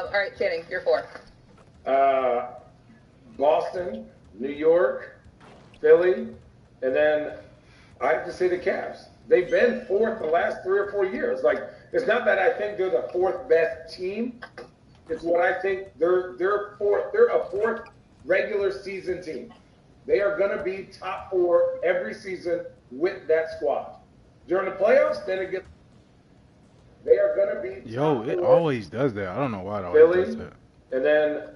All right, Channing, you're 4. Boston, New York, Philly, and then I have to say the Cavs. They've been fourth the last 3 or 4 years. Like, it's not that I think they're the fourth best team. It's what I think they're fourth. They're a fourth regular season team. They are going to be top 4 every season with that squad. During the playoffs, then it gets. They are going to be. Yo, it always does that. I don't know why it always Philly, does that. and then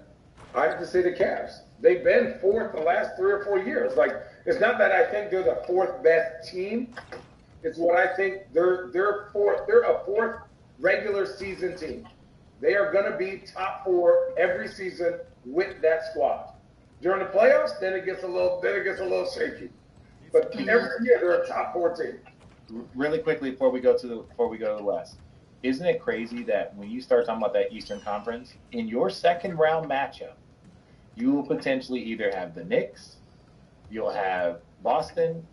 I have to say the Cavs. They've been fourth the last 3 or 4 years. Like, it's not that I think they're the fourth best team. It's what I think they're fourth. They're a fourth regular season team. They are going to be top 4 every season with that squad. During the playoffs, then it gets a little shaky. But every year they're a top 4 team. Really quickly before we go to the West, isn't it crazy that when you start talking about that Eastern Conference, in your second round matchup, you will potentially either have the Knicks, you'll have Boston,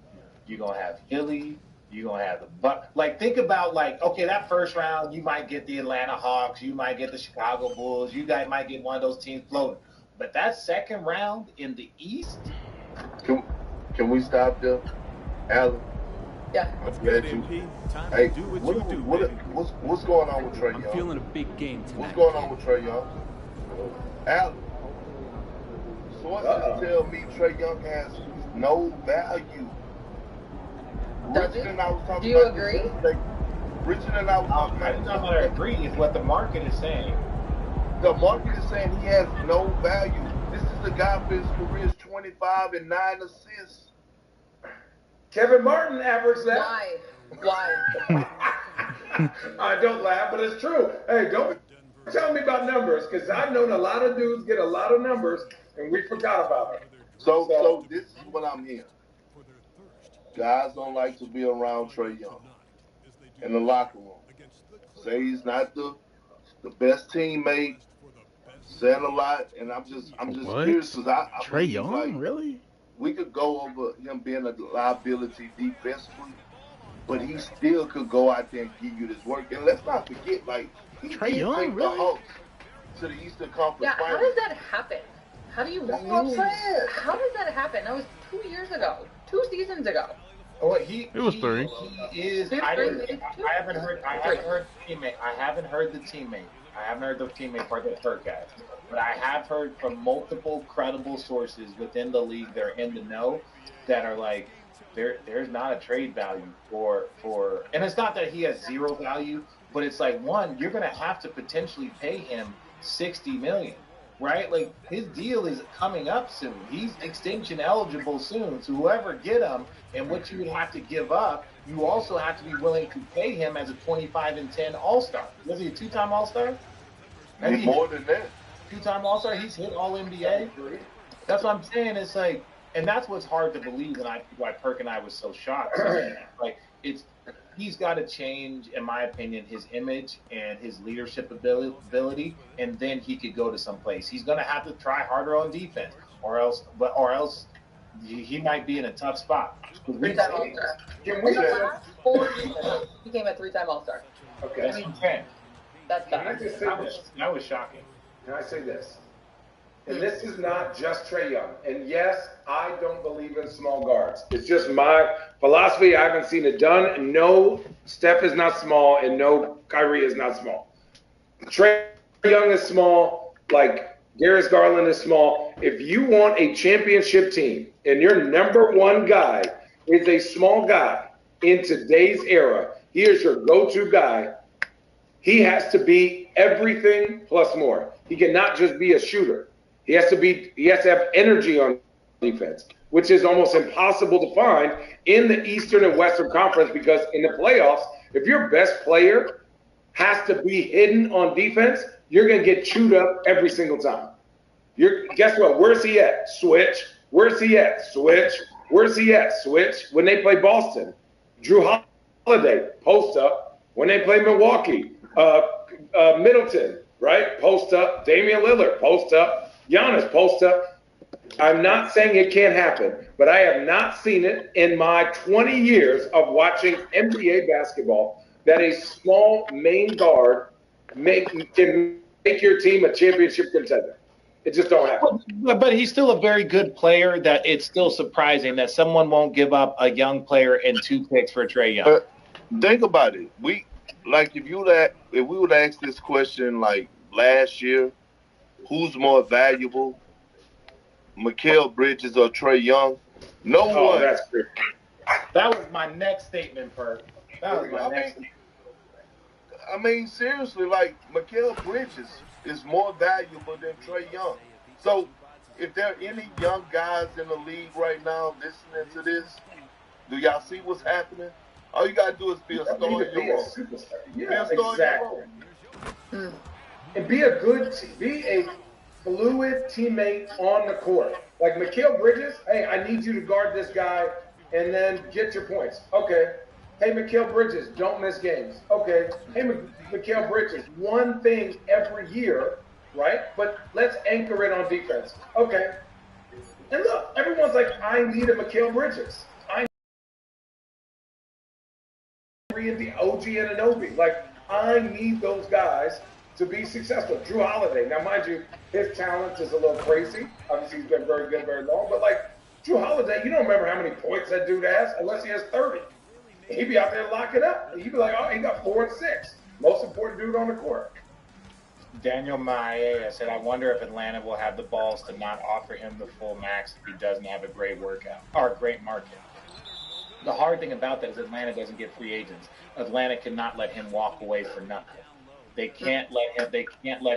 you're gonna have Philly, you're gonna have the Bucks. Like, think about, like, okay, that first round you might get the Atlanta Hawks, you might get the Chicago Bulls, you guys might get one of those teams floating. But that second round in the East, can we stop there, Alan? Yeah. What's good, MP? Time Hey, to do what you do, baby. what's going on with Trae Young? I'm feeling a big game tonight. What's going on with Trae Young? Alan, sources tell me Trae Young has no value. Does Richard he? and I was talking Do you about agree? this yesterday. Richard and I was talking I about don't this know yesterday. I agree is what the market is saying. The market is saying he has no value. This is the guy for his career's 25 and 9 assists. Kevin Martin averaged that. Why? I don't laugh, but it's true. Hey, don't tell me about numbers, because I've known a lot of dudes get a lot of numbers, and we forgot about them. So this is what I'm hearing. Guys don't like to be around Trae Young in the locker room. Say he's not the best teammate. Saying a lot, and I'm just What? curious because I Trae believe, Young, like, really? we could go over him being a liability defensively, but he still could go out there and give you this work. And let's not forget, like, he Trae did Young, take really? the Hawks to the Eastern Conference Yeah, how Finals. does that happen? How do you That's what I'm lose? saying. How does that happen? That was 2 years ago. 2 seasons ago. Oh, It was 3. He is. I haven't heard the teammate part of the Turcast, but I have heard from multiple credible sources within the league that are in the know that are like, there's not a trade value for, and it's not that he has zero value, but it's like, one, you're gonna have to potentially pay him $60 million. Right? Like, his deal is coming up soon. He's extension eligible soon. So whoever get him, and what you would have to give up, you also have to be willing to pay him as a 25 and 10 All-Star. Was he a 2-time All-Star? He's more than that. 2-time All-Star. He's hit All-NBA. That's what I'm saying. It's like, and that's what's hard to believe, and why Perk and I was so shocked. Like, he's got to change, in my opinion, his image and his leadership ability, and then he could go to some place. He's going to have to try harder on defense, or else he might be in a tough spot. 3-time All-Star. Can we In the last 4 seasons, he became a 3-time All-Star. Okay. That's 10. That's Can I bad. just say this? That was shocking. Can I say this? And this is not just Trae Young. And yes, I don't believe in small guards. It's just my philosophy. I haven't seen it done. And no, Steph is not small, and no, Kyrie is not small. Trae Young is small, like Darius Garland is small. If you want a championship team and your number one guy is a small guy in today's era, he is your go-to guy. He has to be everything plus more. He cannot just be a shooter. He has to have energy on defense, which is almost impossible to find in the Eastern and Western Conference, because in the playoffs, if your best player has to be hidden on defense, you're going to get chewed up every single time. Guess what? Where's he at? Switch. Where's he at? Switch. Where's he at? Switch. When they play Boston, Drew Holiday, post up. When they play Milwaukee, Middleton, right? Post up. Damian Lillard, post up. Giannis, post up. I'm not saying it can't happen, but I have not seen it in my 20 years of watching NBA basketball that a small main guard can make your team a championship contender. It just don't happen. But he's still a very good player. That it's still surprising that someone won't give up a young player and 2 picks for Trae Young. Think about it. If we would ask this question like last year, who's more valuable, Mikal Bridges or Trae Young? No one. That's true. That was my next statement, Perk. That was my next. I mean, seriously, like Mikal Bridges is more valuable than Trae Young. So, if there are any young guys in the league right now listening to this, do y'all see what's happening? All you gotta do is be a star in your role. Yeah, exactly. And be a fluid teammate on the court. Like Mikal Bridges, hey, I need you to guard this guy and then get your points. Okay. Hey, Mikal Bridges, don't miss games. Okay. Hey, Mikal Bridges, one thing every year, right? But let's anchor it on defense. Okay. And look, everyone's like, I need a Mikal Bridges. And the OG Anunoby. Like, I need those guys to be successful. Drew Holiday. Now, mind you, his talent is a little crazy. Obviously, he's been very good, very long. But, like, Drew Holiday, you don't remember how many points that dude has unless he has 30. He'd be out there locking up. He'd be like, oh, he got 4 and 6. Most important dude on the court. Daniel Maia said, I wonder if Atlanta will have the balls to not offer him the full max if he doesn't have a great workout or a great market. The hard thing about that is Atlanta doesn't get free agents. Atlanta cannot let him walk away for nothing. They can't let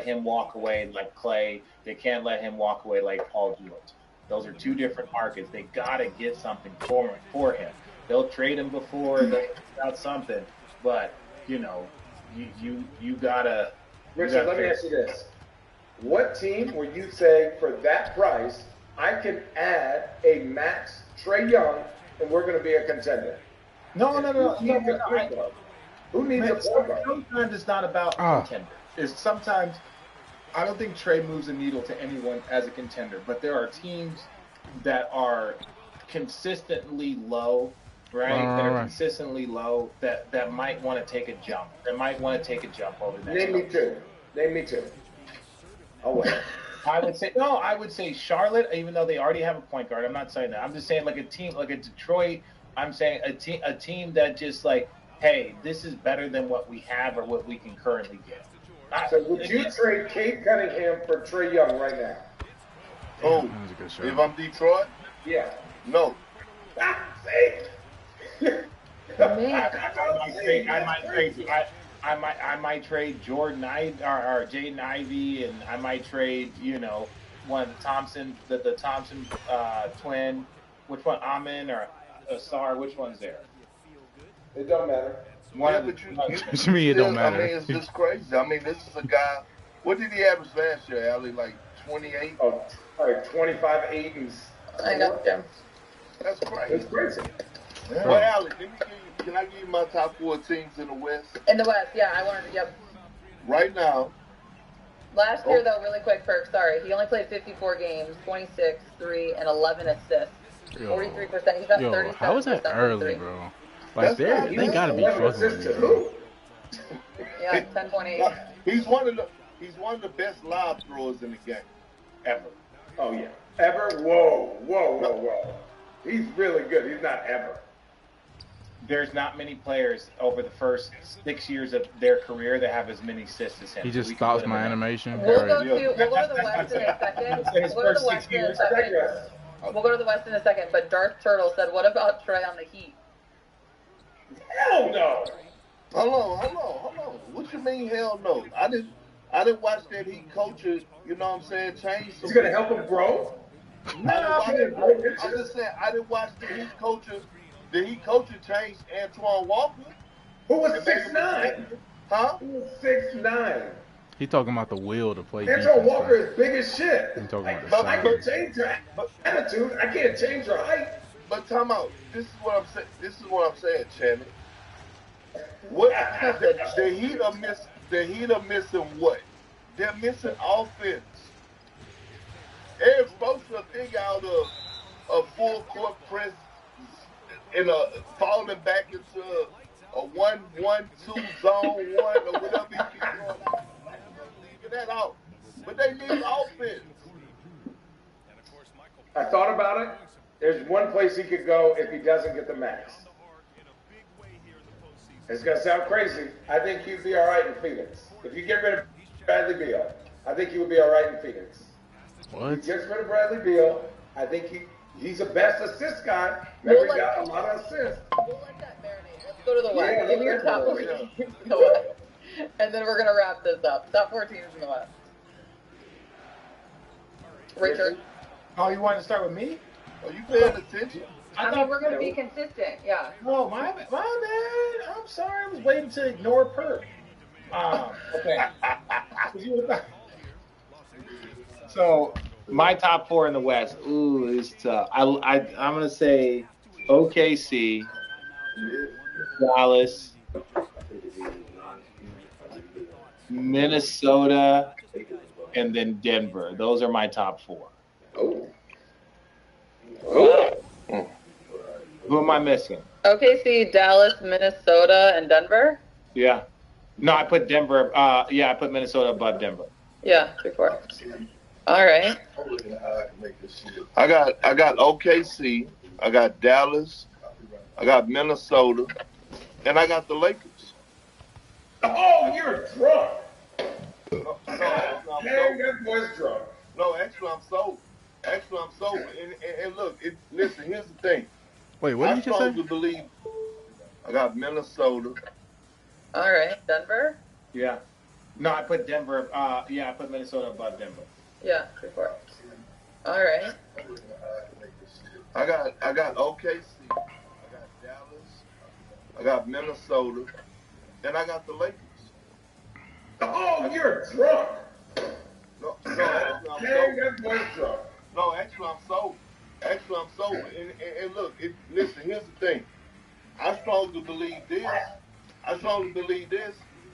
him walk away like Clay. They can't let him walk away like Paul George. Those are 2 different markets. They gotta get something for him. They'll trade him before they got something, but you gotta. Richard, let me ask you this: what team will you say for that price I can add a max Trae Young and we're going to be a contender? No. Who needs a point guard? Sometimes it's not about contender. It's sometimes I don't think Trae moves a needle to anyone as a contender, but there are teams that are consistently low. Right, that are consistently low that might want to take a jump. That might want to take a jump over that. Name me two. Oh wait. I would say Charlotte, even though they already have a point guard. I'm not saying that. I'm just saying like a team like a Detroit. I'm saying a team that just like, hey, this is better than what we have or what we can currently get. So would you trade Cade Cunningham for Trae Young right now? Oh, if I'm Detroit? Yeah. No. I might trade Jordan or Jaden Ivey, and I might trade one of the Thompson twin. Which one, Amin or Asar? Which one's there? It don't matter. To me, it don't matter. I mean, it's just crazy. I mean, this is a guy. What did he average last year, Allie? Like 28? Oh, like 25, 8, and. I got them. That's crazy. It's crazy. Yeah. Well, Allie, can I give you my top 4 teams in the West? In the West, yeah, I wanted to. Yep. Right now. Last year, though, really quick, Perk. Sorry, he only played 54 games, 26, 3, and 11 assists. 43%. He's got 37%. How is that early, bro? Like they gotta be fucking with me. Yeah, 10.8. He's one of the best lob throwers in the game ever. Oh yeah, ever? Whoa. He's really good. He's not ever. There's not many players over the first 6 years of their career that have as many assists as him. He just stops my animation. We'll go to the West in a second. We'll go to the West in a second. But Darth Turtle said, "What about Trae on the Heat?" Hell no. Hold on. What you mean, hell no? I didn't watch that Heat coaches. You know what I'm saying? Change. He's gonna help him grow. I'm just saying I didn't watch the Heat coaches. The Heat coaches changed Antoine Walker. Who was 6'9"? Huh? Who was 6'9"? He talking about the will to play defense. Antoine Walker is big as shit. He talking about the I can change your attitude. I can't change your height. But time out. This is what I'm saying, Channing. What the Heat are missing what? They're missing offense. Eric Spoelstra figure out a full court press in falling back into a 1-1-2 zone 1 or whatever he keeps going. taking that out. But they need offense. I thought about it. There's one place he could go if he doesn't get the max. It's going to sound crazy. I think he'd be all right in Phoenix. If you get rid of Bradley Beal, I think he would be all right in Phoenix. What? If he gets rid of Bradley Beal, I think he's a best assist guy. Remember, he got a lot of assists. We'll let that marinate. Let's go to the West. Yeah, Give me your top 4 teams in the West. And then we're going to wrap this up. Top 4 teams in the West. Richard? Oh, you want to start with me? Are you paying attention? I mean, we're going to be consistent. Yeah. Oh, my bad. I'm sorry. I was waiting to ignore Perk. Okay. So, my top 4 in the West. Ooh, it's tough. I'm going to say OKC, Dallas, Minnesota, and then Denver. Those are my top 4. Who am I missing? OKC, Dallas, Minnesota, and Denver? Yeah. No, I put Denver. I put Minnesota above Denver. Yeah, 3-4. All right. I got OKC, I got Dallas, I got Minnesota, and I got the Lakers. Oh, you're drunk. No, Man, that boy's drunk. no, actually, I'm sold. And look, listen, here's the thing. Wait, what did you just say? I strongly believe I got Minnesota. All right. Denver? Yeah. No, I put Denver. I put Minnesota above Denver. Yeah, 3-4. All right. I got OKC, I got Dallas, I got Minnesota, and I got the Lakers. Oh, you're drunk. No, actually, I'm Man, sold. that boy's drunk. No, actually, I'm sold. And look, listen, here's the thing. I strongly believe this.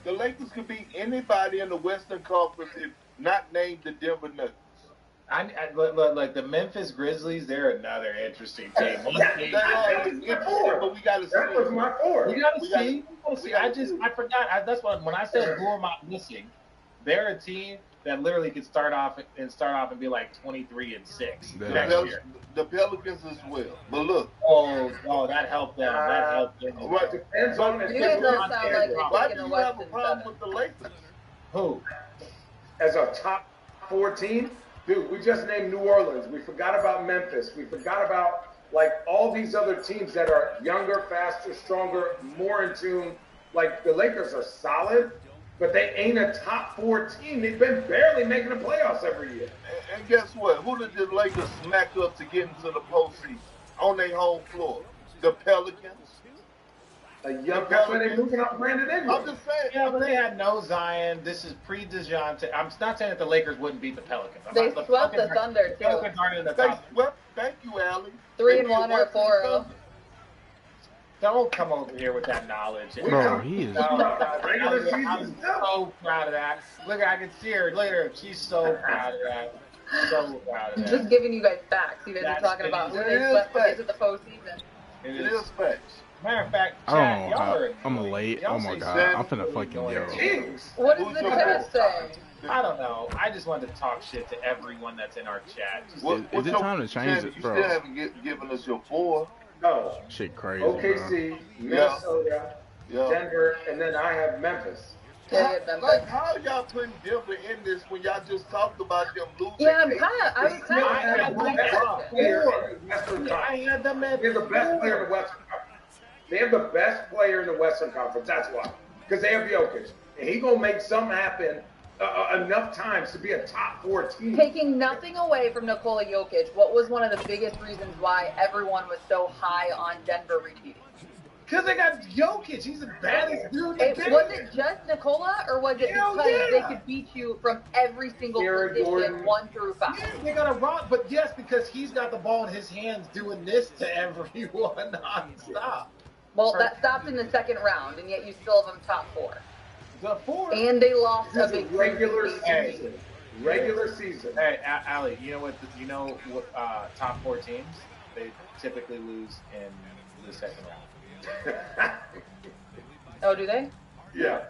The Lakers could beat anybody in the Western Conference if not named the Denver Nuggets. Look, the Memphis Grizzlies, they're another interesting team. They are interesting, but we got to see. That was my 4. We gotta see. I forgot. That's when I said who am I missing? They're a team that literally could start off and be like 23-6 next year. The Pelicans as well. But look. Oh, that helped them. Right. Depends on You guys don't sound like you're Why do taking you the have West a and problem 7. with the Lakers? Who? as a top 4 team, dude, we just named New Orleans. We forgot about Memphis. We forgot about like all these other teams that are younger, faster, stronger, more in tune. Like the Lakers are solid, but they ain't a top 4 team. They've been barely making the playoffs every year. And guess what? Who did the Lakers smack up to get into the postseason on their home floor? The Pelicans. That's why they're moving up Brandon Ingram. I'm just saying. Yeah, but they had no Zion. This is pre-DeJounte. I'm not saying that the Lakers wouldn't beat the Pelicans. They swept the Thunder, too. Pelicans aren't in the They top. swept. Thank you, Allie. 3-1 or 4-0. Don't come over here with that knowledge. Bro, he is. Regular season I'm stuff. so proud of that. Look, I can see her later. She's so proud of that. So proud of that. Just giving you guys facts. You guys are That's- talking about who it they is swept to get facts. to the postseason. It is facts. Matter of fact, I Chad, don't know. y'all are I'm late. y'all Oh my say god. Sam- I'm finna fucking yo. Jeez. What does Who's the your tennis say? I don't know. I just wanted to talk shit to everyone that's in our chat. Is it time to change it, You bro? still haven't given us your 4. No. Shit crazy, bro. OKC, Minnesota, Yeah. Denver, and then I have Memphis. Yeah, you get Like, Memphis. how are y'all putting Denver in this when y'all just talked about them losing? Yeah, I was They kind still of have the best player in the Western I Conference. had them at They're the best player in the Western Conference. They have the best player in the Western Conference. That's why. Because they have Jokic. And he going to make something happen enough times to be a top 4 team. Taking nothing away from Nikola Jokic, what was one of the biggest reasons why everyone was so high on Denver repeating? because they got Jokic. He's the baddest dude. Was it just Nikola, or was it Hell because yeah. they could beat you from every single Aaron position, Gordon. 1 through 5? Yeah, they got a rock, but yes, because he's got the ball in his hands doing this to everyone nonstop. Well, that stopped in the second round, and yet you still have them top 4. The 4. And they lost This a is big regular season. season. Regular season. Hey, Allie, you know what? Top 4 teams, they typically lose in the second round. Oh, do they? Yeah.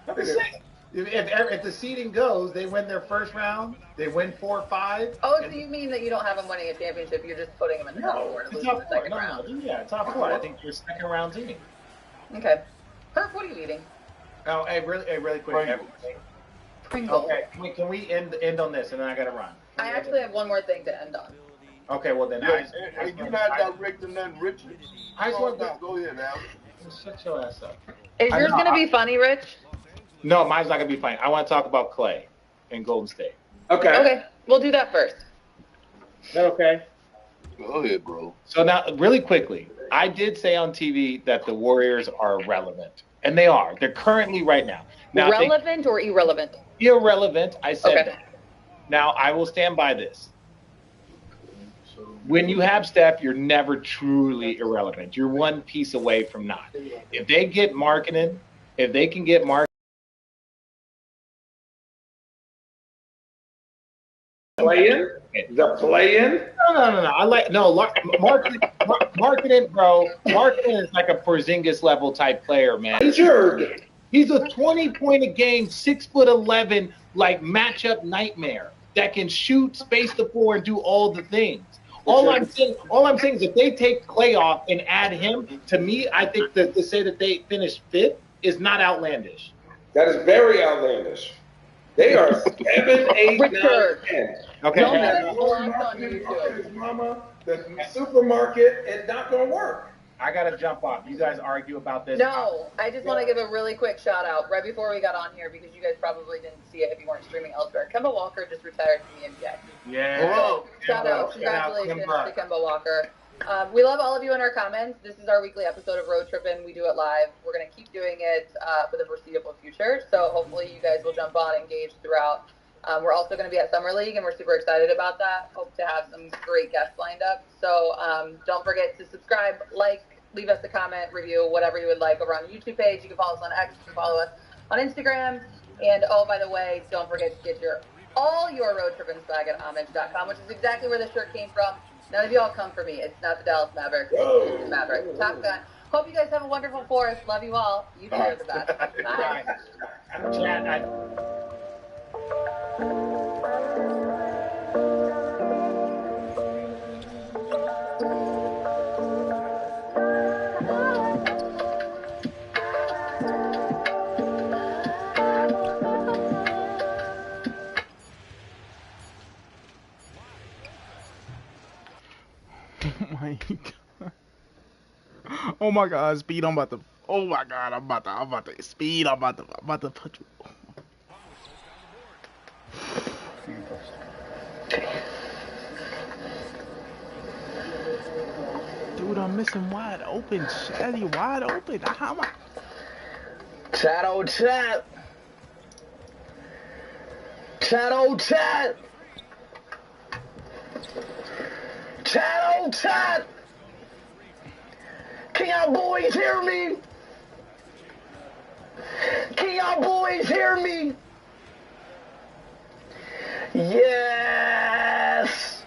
I'm just saying. If the seeding goes, they win their first round, they win 4-5. Oh, so you mean that you don't have them winning a championship? You're just putting them in the top four to lose in the second round. Yeah, top four. I think you're second round team. Okay. Perk, what are you eating? Oh, hey, really quick. Pringles. Okay, can we end on this, and then I gotta run. I actually have one more thing to end on. Okay, well then. You're not directing nothing, Richard. I just want to go ahead, Alex. Shut your ass up. Is yours gonna be funny, Rich? No, mine's not gonna be funny. I want to talk about Clay and Golden State. Okay, we'll do that first. Is that okay? Go ahead, bro. So now, really quickly, I did say on TV that the Warriors are relevant, and they are. They're currently right now. Relevant or irrelevant? Irrelevant. I said that. Now I will stand by this. When you have Steph, you're never truly irrelevant. You're one piece away from not. If they get marketing, if they can get marketing. Play-in? The play-in? No. I like marketing, bro. Marketing is like a Porzingis level type player, man. Injured. He's a 20-point a game, 6'11", like matchup nightmare that can shoot, space the floor, and do all the things. All I'm saying is if they take Clay off and add him, to me, I think that to say that they finished fifth is not outlandish. That is very outlandish. They are 7, 8, 9, 10. Okay. Mama, the supermarket, it's not going to work. I got to jump off. You guys argue about this. No, I just want to give a really quick shout out right before we got on here because you guys probably didn't see it if you weren't streaming elsewhere. Kemba Walker just retired from the NBA. Yeah. So, shout out. Congratulations to Kemba Walker. We love all of you in our comments. This is our weekly episode of Road Trippin'. We do it live. We're going to keep doing it for the foreseeable future. So hopefully you guys will jump on, engage throughout. We're also going to be at Summer League, and we're super excited about that. Hope to have some great guests lined up. So don't forget to subscribe, like, leave us a comment, review, whatever you would like over on the YouTube page. You can follow us on X. You can follow us on Instagram. And, oh, by the way, don't forget to get all your Road Trippin' swag at homage.com, which is exactly where the shirt came from. None of you all come for me. It's not the Dallas Mavericks. It's the Maverick. Top Gun. Hope you guys have a wonderful 4th. Love you all. You two are the best. Bye. Oh my God, speed! I'm about to. Oh my God, I'm about to speed. I'm about to put you. Dude, I'm missing wide open. Shaddy, wide open. How am I? Chat, oh chat. Chat, oh chat. Chat, oh chat. Can y'all boys hear me? Can y'all boys hear me? Yes.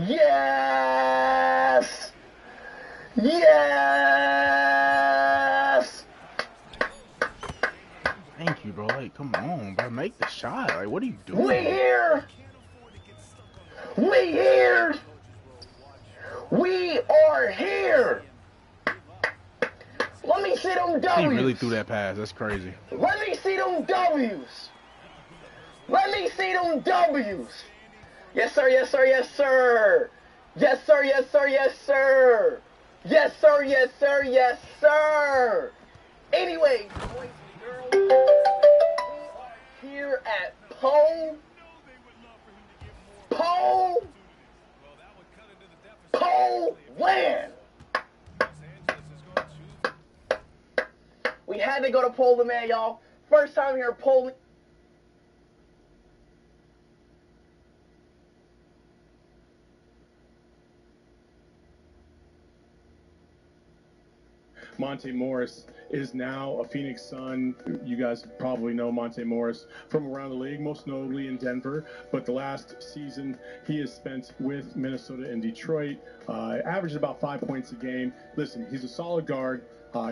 Yes. Yes. Thank you, bro. Like, come on, bro. Make the shot. Like, what are you doing? We here. We here. We are here. Let me see them W's. He really threw that pass. That's crazy. Let me see them W's. Let me see them W's. Yes, sir. Yes, sir. Yes, sir. Yes, sir. Yes, sir. Yes, sir. Yes, sir. Yes, sir. Yes, sir. Anyway, boys and girls, here at Poe Land. We had to go to Poland, man, y'all. First time here in Poland. Monte Morris is now a Phoenix Sun. You guys probably know Monte Morris from around the league, most notably in Denver. But the last season he has spent with Minnesota and Detroit, averages about 5 points a game. Listen, he's a solid guard.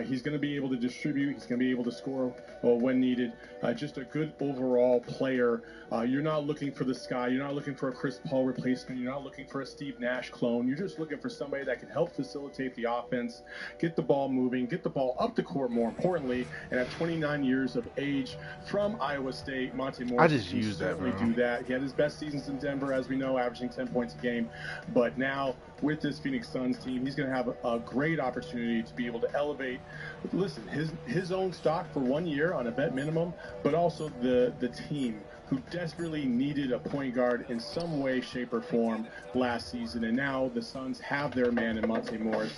He's going to be able to distribute. He's going to be able to score when needed. Just a good overall player. You're not looking for the sky. You're not looking for a Chris Paul replacement. You're not looking for a Steve Nash clone. You're just looking for somebody that can help facilitate the offense, get the ball moving, get the ball up the court more importantly. And at 29 years of age from Iowa State, Monte Morris I just can used that, certainly bro. do that. He had his best seasons in Denver, as we know, averaging 10 points a game. But now with this Phoenix Suns team, he's going to have a great opportunity to be able to elevate, listen, his own stock for 1 year on a vet minimum, but also the team who desperately needed a point guard in some way, shape, or form last season. And now the Suns have their man in Monte Morris.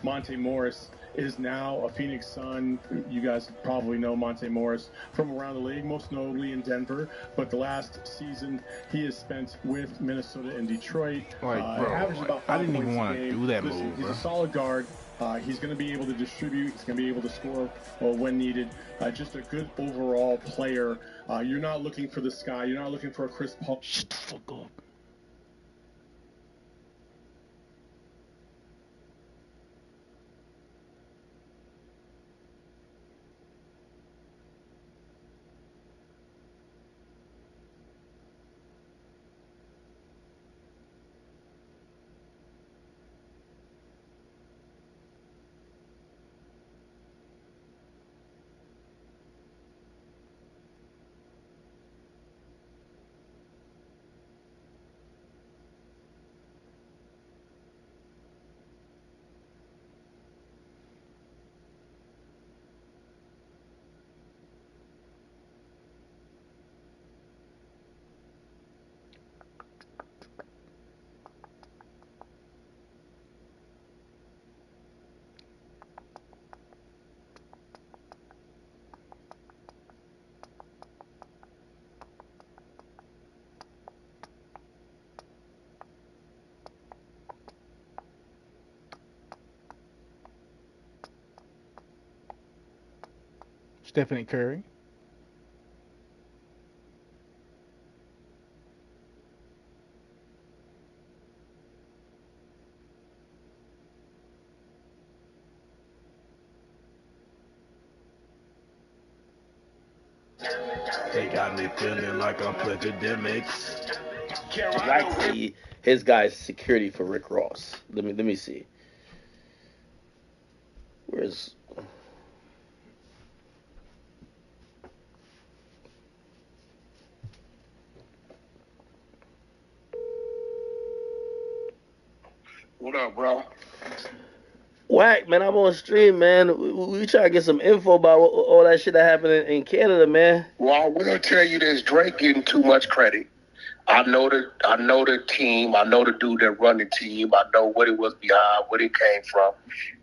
Monte Morris is now a Phoenix Sun. You guys probably know Monte Morris from around the league, most notably in Denver. But the last season he has spent with Minnesota and Detroit. Averaged about 5 I didn't points even want to do that Listen, move, he's bro. a solid guard. He's going to be able to distribute. He's going to be able to score when needed. Just a good overall player. You're not looking for the sky. You're not looking for a Chris Paul. Shut the fuck up. Stephen Curry. They got me feeling like I'm epidemics. I'd like to see his guy's security for Rick Ross. Let me see. Where's What up, bro? Whack, man? I'm on stream, man. We try to get some info about all that shit that happened in Canada, man. Well, I will tell you this: Drake getting too much credit. I know the team. I know the dude that run the team. I know what it was behind, where it came from.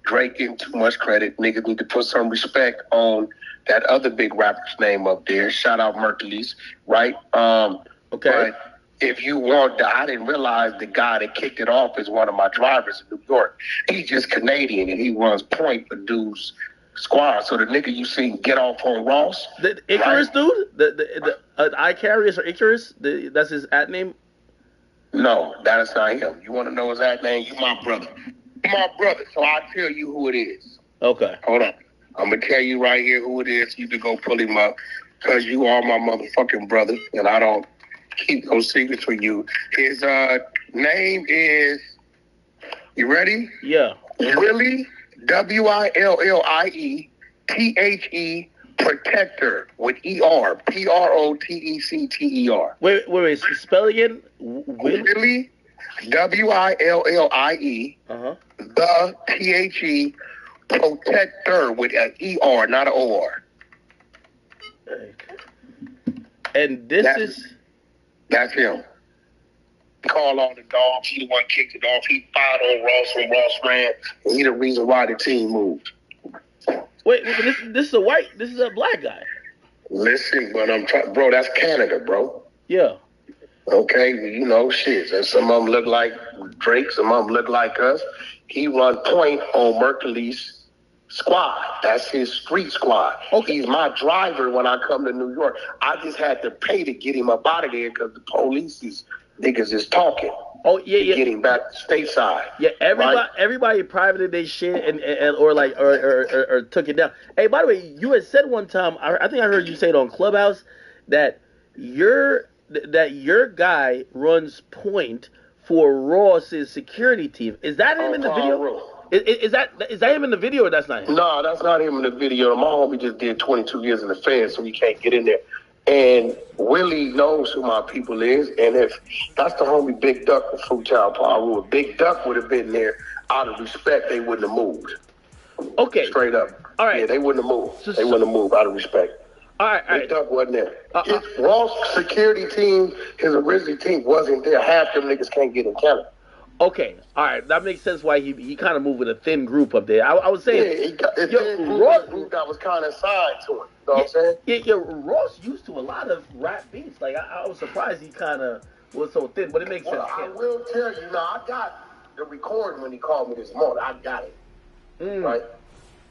Drake getting too much credit. Niggas need to put some respect on that other big rapper's name up there. Shout out Mercules, right? Okay. But if you want, I didn't realize the guy that kicked it off is one of my drivers in New York. He's just Canadian and he runs point for dude's squad. So the nigga you seen get off on Ross, the Icarus dude, the MyCareer or Icarus, that's his at name. No, that is not him. You want to know his at name? You my brother. You my brother, so I'll tell you who it is. Okay. Hold on. I'm going to tell you right here who it is. You can go pull him up because you are my motherfucking brother, and I don't keep those secrets from you. His name is, you ready? Yeah. Willie, Willie, The, Protector with ER, Protecter. Wait, spell again. Willie, Willie, The, Protector with an ER, not an OR. And that's him. Call all the dogs. He the one kicked it off. He fired on Ross when Ross ran. And he the reason why the team moved. Wait, this is a black guy. Listen, but bro, that's Canada, bro. Yeah. Okay, you know, shit. And some of them look like Drake, some of them look like us. He run point on Mercules' squad. That's his street squad. Okay. He's my driver when I come to New York. I just had to pay to get him up out of there because the niggas is talking. Oh yeah. Getting back stateside. Yeah, everybody privated their shit and or took it down. Hey, by the way, you had said one time, I think I heard you say it on Clubhouse, that your guy runs point for Ross's security team. Is that him in the video? Is that him in the video, or that's not him? No, that's not him in the video. My homie just did 22 years in the Fed, so he can't get in there. And Willie knows who my people is, and if that's the homie Big Duck with Fruitown Paru, if Big Duck would have been there, out of respect, they wouldn't have moved. Okay. Straight up. All right. Yeah, they wouldn't have moved. They wouldn't have moved out of respect. All right. Big Duck wasn't there. His Ross security team, his original team wasn't there. Half them niggas can't get in Canada. Okay, all right, that makes sense why he kind of moved with a thin group up there. I was saying, yeah, he got a group that was kind of assigned to him. You know what I'm saying? Yeah, Ross used to a lot of rap beats. Like I was surprised he kind of was so thin, but it makes sense. I will tell you now, I got the recording when he called me this morning. I got it. Right?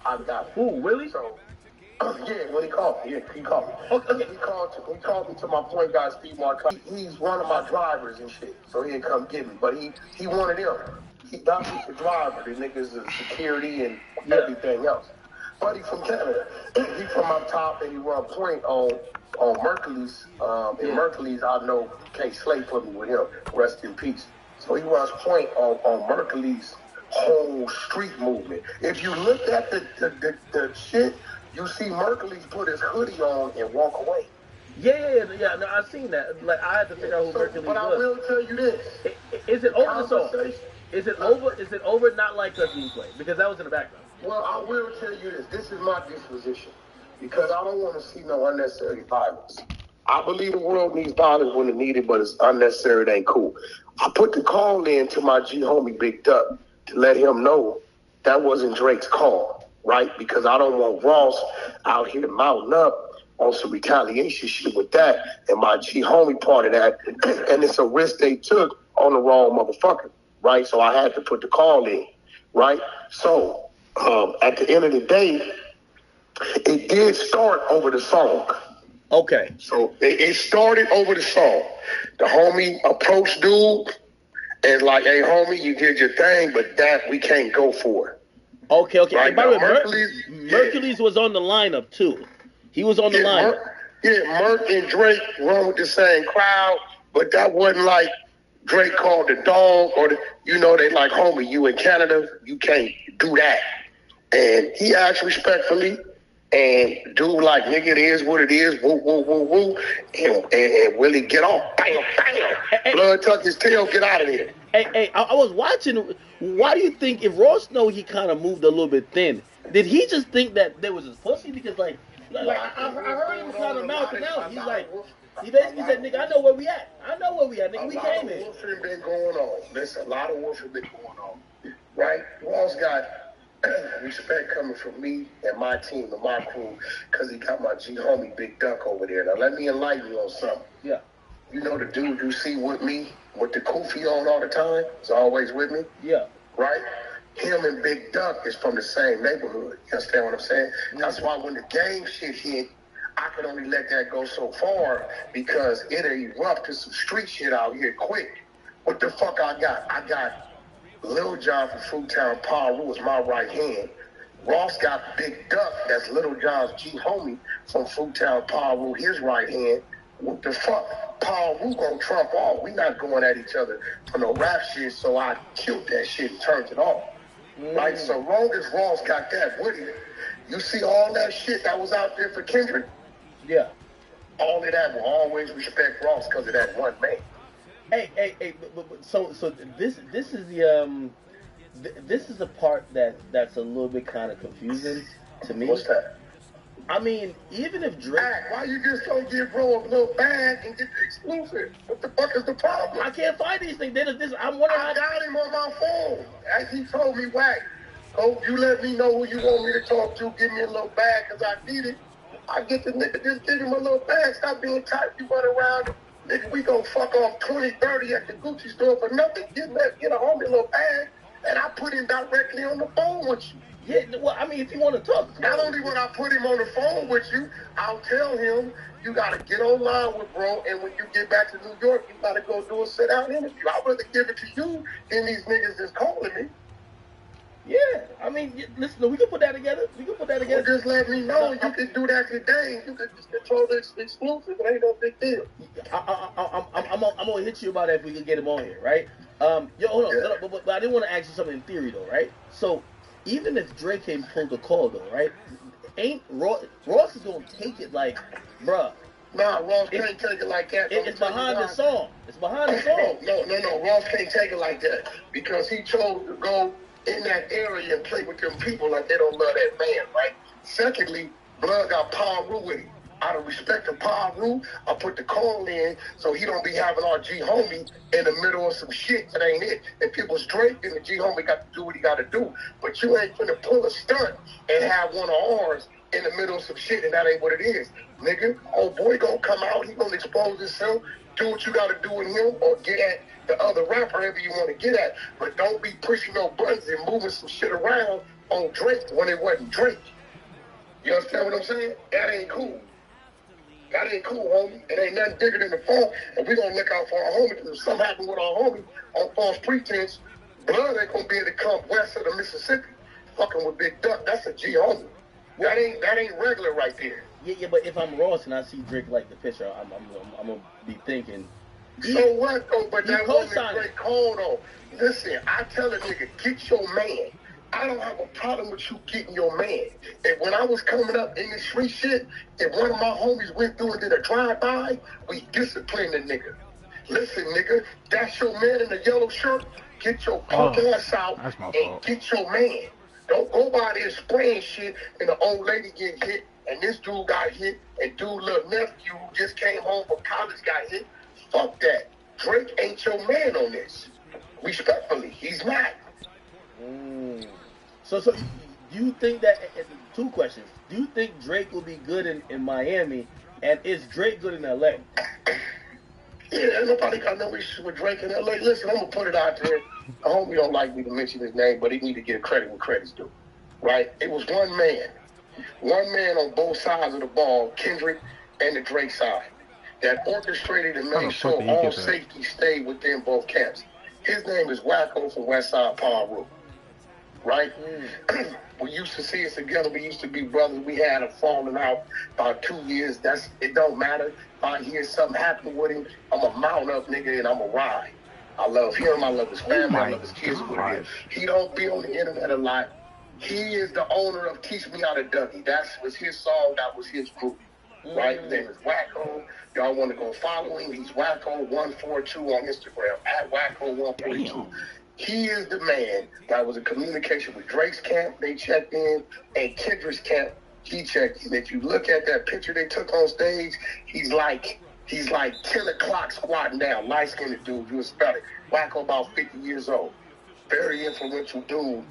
I got it. Who, Willie? So, yeah, when he called me. Yeah, he called me. Okay. He called me to my point guy, Steve Marcotte. He's one of my drivers and shit, so he didn't come get me. But he wanted him. That's the driver. The niggas is security and everything else. But he's from Canada. He from up top, and he run point on Mercury's. In Mercury's, I know K. Slay put me with him. Rest in peace. So he runs point on Mercury's whole street movement. If you look at the shit, you see Mercury's put his hoodie on and walk away. Yeah. No, I've seen that. Like I had to figure out who Mercury's was. But I will tell you this: is it over the song? Is it over? Is it over? Not like the theme play, because that was in the background. Well, I will tell you this: this is my disposition, because I don't want to see no unnecessary violence. I believe the world needs violence when it needed, but it's unnecessary. It ain't cool. I put the call in to my G homie Big Duck to let him know that wasn't Drake's call. Right? Because I don't want Ross out here mounting up on some retaliation shit with that. And my G homie part of that. And it's a risk they took on the wrong motherfucker. Right? So I had to put the call in. Right? So at the end of the day, it did start over the song. Okay. So it started over the song. The homie approached dude and like, hey homie, you did your thing, but that we can't go for it. Okay. Right, and by the way, Mercury's was on the lineup too. He was on the lineup. Merc and Drake run with the same crowd, but that wasn't like Drake called the dog or they like, homie, you in Canada, you can't do that. And he asked respectfully, and dude like, nigga, it is what it is, woo, woo, woo, woo, and Willie get off, bam, bam, blood tuck his tail, get out of there. Hey, I was watching. Why do you think if Ross know he kind of moved a little bit thin, did he just think that there was his pussy? Because I heard him kind of mouthing out. He's like, he basically said, nigga, I know where we at. Nigga, we came in. A lot of woofing been going on. There's a lot of woofing been going on. Right? Ross got respect coming from me and my team and my crew, because he got my G homie Big Duck over there. Now let me enlighten you on something. Yeah. You know the dude you see with me, with the kufi on all the time, is always with me? Yeah. Right? Him and Big Duck is from the same neighborhood. You understand what I'm saying? Mm-hmm. That's why when the gang shit hit, I could only let that go so far, because it'll erupt to some street shit out here quick. What the fuck I got? I got Lil John from Fruitown Paru is my right hand. Ross got Big Duck, that's Lil John's G homie from Fruitown Paru, his right hand. What the fuck? Paru gonna trump all. We not going at each other for no rap shit, so I killed that shit and turned it off. Right? So long as Ross got that with him, you see all that shit that was out there for Kendrick? Yeah. All of that will always respect Ross because of that one man. Hey, so this is the this is the part that's a little bit kind of confusing to me. What's that? I mean, even if Drake... Why you just don't give bro a little bag and get the exclusive? What the fuck is the problem? I can't find these things. I'm wondering. I got him on my phone. As he told me, Wack, oh, you let me know who you want me to talk to. Give me a little bag because I need it. I get the nigga, just give him a little bag. Stop being tight. You run around. Nigga, we gonna fuck off 20, 30 at the Gucci store for nothing. Get a homie a little bag. And I put him directly on the phone with you. Yeah, well, I mean, if you want to talk. Not only when I put him on the phone with you, I'll tell him, you got to get online with bro, and when you get back to New York, you got to go do a sit-down interview. I'd rather give it to you than these niggas that's calling me. Yeah, I mean, listen, we can put that together. Well, just let me know. You can do that today. You can just control the exclusive. It ain't no big deal. I'm gonna hit you about that if we can get him on here, right? Yo, hold on, but I didn't want to ask you something in theory though, right? So even if Drake ain't pulled the call though, right? Ain't Ross is gonna take it like, bruh. Nah, Ross can't take it like that. It's behind the song. It's behind the song. No. Ross can't take it like that because he chose to go in that area and play with them people like they don't love that man, right? Secondly, Blood got Paru with him. Out of respect to Paru, I put the call in so he don't be having our G homie in the middle of some shit that ain't it. If it was Drake, then the G homie got to do what he got to do. But you ain't finna pull a stunt and have one of ours in the middle of some shit, and that ain't what it is. Nigga, old boy gonna come out, he gonna expose himself, do what you gotta do with him, or get at the other rapper, whoever you want to get at. But don't be pushing no buttons and moving some shit around on Drake when it wasn't Drake. You understand what I'm saying? That ain't cool. That ain't cool, homie. It ain't nothing bigger than the phone, and we gonna look out for our homie, because if something happen with our homie on false pretense, Blood ain't gonna be able to come west of the Mississippi fucking with Big Duck. That's a G homie. That ain't regular right there. Yeah, but if I'm Ross and I see Drake like the picture, I'm gonna be thinking. So what though? But that wasn't a great call though. Listen, I tell a nigga, get your man. I don't have a problem with you getting your man. And when I was coming up in this street shit, if one of my homies went through and did a drive-by, we disciplined the nigga. Listen, nigga, that's your man in the yellow shirt. Get your punk ass out and get your man. Don't go by there spraying shit and the old lady get hit and this dude got hit and dude little nephew who just came home from college got hit. Fuck that. Drake ain't your man on this. Respectfully, he's not. So do you think that, two questions. Do you think Drake will be good in Miami, and is Drake good in LA? Yeah, nobody got no issues with Drake in LA. Listen, I'm going to put it out there. I hope you don't like me to mention his name, but he need to get credit where credit's due. Right? It was one man on both sides of the ball, Kendrick and the Drake side, that orchestrated and made sure all safety stayed within both camps. His name is Wacko from Westside Paru. Right? We used to see us together. We used to be brothers. We had a falling out about 2 years. It don't matter. If I hear something happen with him, I'm a mount up nigga and I'm a ride. I love him. I love his family. I love his kids. He don't be on the internet a lot. He is the owner of Teach Me How to Dougie. That was his song. That was his group. Right? His name is Wacko. Y'all want to go follow him. He's Wacko142 on Instagram. At Wacko142. He is the man that was in communication with Drake's camp. They checked in. And Kendrick's camp, he checked in. If you look at that picture they took on stage, he's like 10 o'clock squatting down. Light-skinned dude. You expect it. Wacko about 50 years old. Very influential dude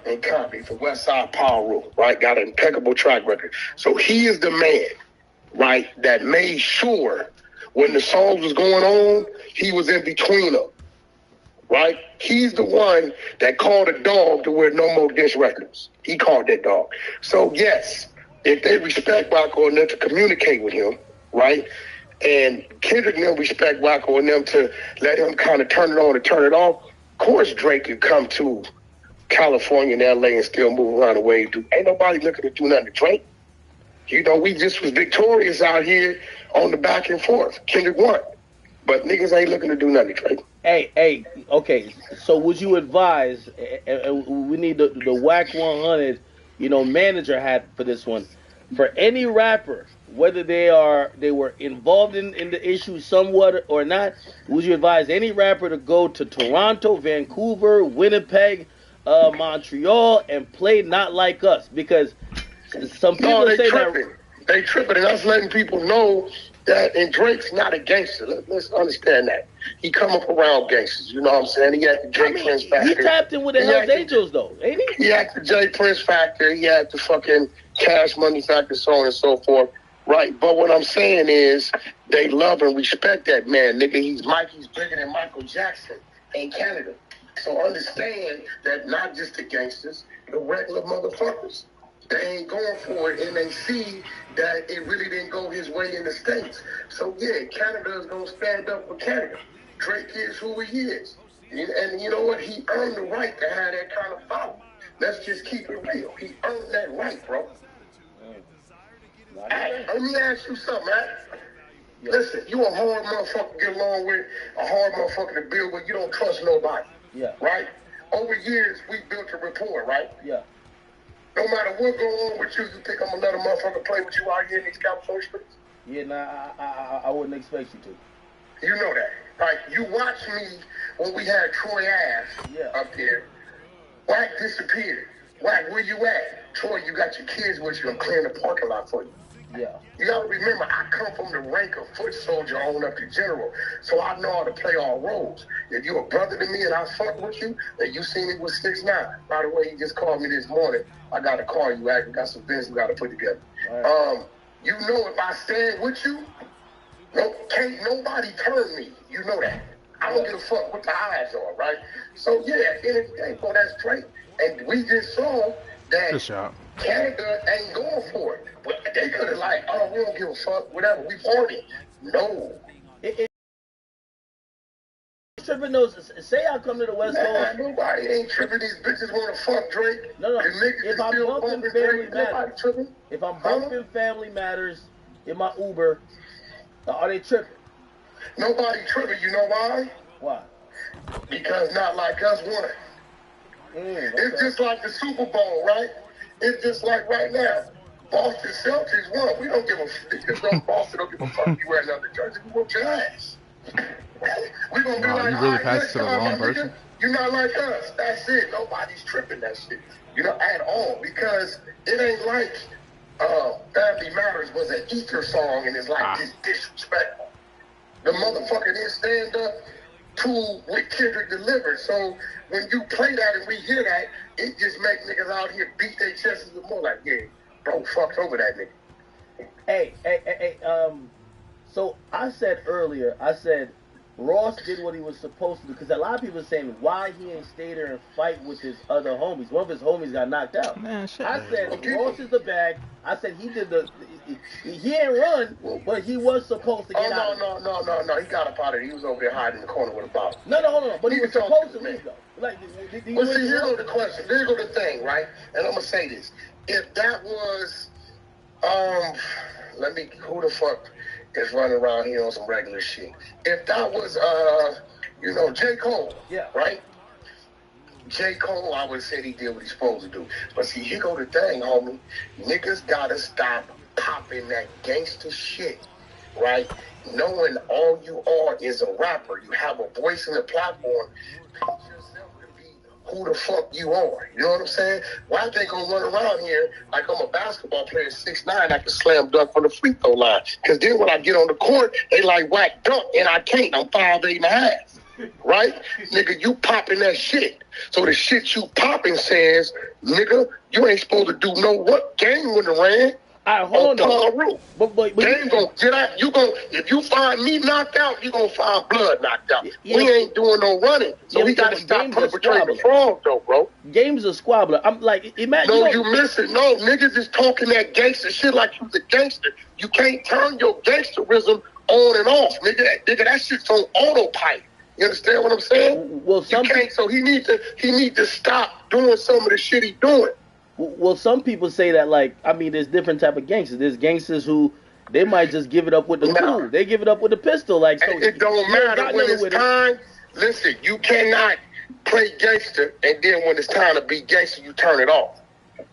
in comedy for Westside Paru, right? Got an impeccable track record. So he is the man, right, that made sure when the songs was going on, he was in between them, right? He's the one that called a dog to wear No More Dish Records. He called that dog. So, yes, if they respect Wacko and them to communicate with him, right, and Kendrick and them respect Wacko and them to let him kind of turn it on and turn it off, of course Drake could come to California and LA and still move around the way he do. Ain't nobody looking to do nothing to Drake. You know, we just was victorious out here on the back and forth. Kendrick won. But niggas ain't looking to do nothing to Drake. Hey, okay. So would you advise, we need the WAC 100, manager hat for this one, for any rapper, whether they were involved in the issue somewhat or not, would you advise any rapper to go to Toronto, Vancouver, Winnipeg, Montreal, and play Not Like Us? Because some people say tripping. They tripping, and us letting people know that, and Drake's not a gangster. Let's understand that. He come up around gangsters, you know what I'm saying? He had the Prince Factor. He tapped in with the Hells Angels, though, ain't he? He had the J Prince Factor. He had the fucking Cash Money Factor, so on and so forth. Right, but what I'm saying is they love and respect that man, nigga. Mikey's bigger than Michael Jackson in Canada. So understand that not just the gangsters, the regular motherfuckers, they ain't going for it, and they see that it really didn't go his way in the States. So yeah, Canada is gonna stand up for Canada. Drake is who he is. And you know what? He earned the right to have that kind of following. Let's just keep it real. He earned that right, bro. Hey, let me ask you something, man. Yeah. Listen, you a hard motherfucker to get along with, a hard motherfucker to build with. You don't trust nobody. Yeah. Right? Over years, we built a rapport, right? Yeah. No matter what go on with you, you think I'm gonna let a motherfucker play with you out here in these California streets? Yeah, I wouldn't expect you to. You know that. Right? You watch me when we had Troy Ash up there. Wack disappeared. Wack, where you at? Troy, you got your kids with you. I'm clearing the parking lot for you. Yeah. You gotta remember, I come from the rank of foot soldier on up to general, so I know how to play all roles. If you a brother to me and I fuck with you, and you see me with 6'9", by the way, he just called me this morning. I gotta call you, Wack. We got some business we gotta put together. Right. You know, if I stand with you, can't nobody turn me. You know that. I don't give a fuck what the eyes are, right? So yeah, at the end of the day, bro, that's great. And we just saw that Canada ain't going for it. But they could have like, oh, we don't give a fuck, whatever, we want it. No. Tripping those, say I come to the West Coast. Nobody ain't tripping. These bitches want to fuck Drake. No. If I'm bumping Family Matters, if I'm bumping Family Matters in my Uber, are they tripping? Nobody tripping. You know why? Why? Because not like us won. Okay. It's just like the Super Bowl, right? It's just like right now. Boston Celtics won. We don't give a fuck. Boston don't give a fuck. You wear another jersey, we whoop your ass. We're gonna be like, you really passed to the wrong person? You're not like us. That's it. Nobody's tripping that shit. You know, at all. Because it ain't like Family Matters was an ether song and it's like this disrespectful. The motherfucker didn't stand up to what Kendrick delivered. So when you play that and we hear that, it just makes niggas out here beat their chests and more like, yeah, bro, fucked over that nigga. Hey, so I said earlier, Ross did what he was supposed to do, because a lot of people are saying why he ain't stay there and fight with his other homies. One of his homies got knocked out. Man, shit. I said Ross is the bag. I said he did he ain't run, but he was supposed to get out. No. He got up out of it. He was over there hiding in the corner with a bottle. No. But he was supposed to leave though. Like, well, see, here go the question. Here go the thing, right? And I'm gonna say this: if that was, who the fuck is running around here on some regular shit? If that was, J. Cole, right? J. Cole, I would say he did what he's supposed to do. But see, here go the thing, homie. Niggas gotta stop popping that gangster shit, right? Knowing all you are is a rapper. You have a voice in the platform. Cause yourself to be who the fuck you are. You know what I'm saying? Why they gonna run around here like I'm a basketball player, 6'9", I can slam dunk from the free throw line. Cause then when I get on the court, they like whack dunk, and I can't. I'm 5'8.5". Right? Nigga, you popping that shit. So the shit you popping says, nigga, you ain't supposed to do no what? Game wouldn't have ran. Hold on. But Game gonna get out. If you find me knocked out, you gonna find blood knocked out. Yeah, we ain't doing no running. So we gotta stop perpetrating the fraud though, bro. Game's a squabbler. I'm like, imagine. No, you missing. No, niggas is talking that gangster shit like you's a gangster. You can't turn your gangsterism on and off, nigga. That shit's on autopilot. You understand what I'm saying? Well, you can't. So he need to stop doing some of the shit he doing. Well, some people say that, like, I mean, there's different type of gangsters. There's gangsters who they might just give it up with the tool. They give it up with the pistol. Like, so it don't matter when it's time. Listen, you cannot play gangster, and then when it's time to be gangster, you turn it off.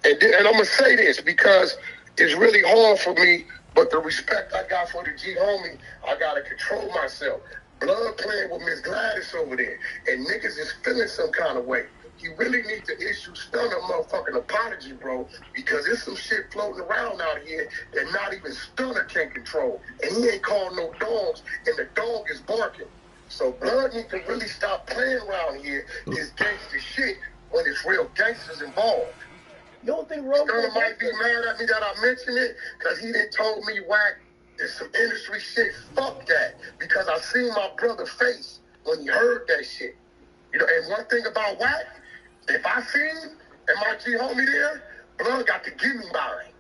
And I'm gonna say this because it's really hard for me, but the respect I got for the G homie, I gotta control myself. Blood playing with Miss Gladys over there, and niggas is feeling some kind of way. You really need to issue Stunner a motherfucking apology, bro, because there's some shit floating around out here that not even Stunner can control. And he ain't calling no dogs, and the dog is barking. So Blood need to really stop playing around here, this gangster shit, when it's real gangsters involved. You don't think Stunner might be mad at me that I mentioned it, because he done told me, Wack, there's some industry shit, fuck that, because I seen my brother face when he heard that shit. You know, and one thing about Wack, if I see him and my G homie there, Blood got to give me mine.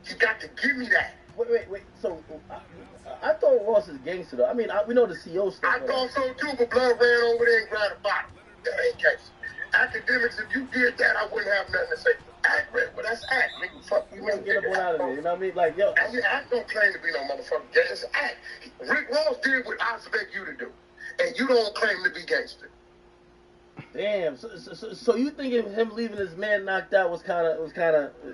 He got to give me that. Wait. So I thought Ross is gangster though. I mean, we know the CO stuff. I thought so too, but Blood ran over there and grabbed a bottle. That ain't gangster. Academics, if you did that, I wouldn't have nothing to say. Act, man, but that's act, nigga. Fuck you, man. Get up on out of there. You know what I mean? Like, yo. I mean, act don't claim to be no motherfucking gangster. It's act. Rick Ross did what I expect you to do, and you don't claim to be gangster. Damn. So you think him leaving his man knocked out was kind of?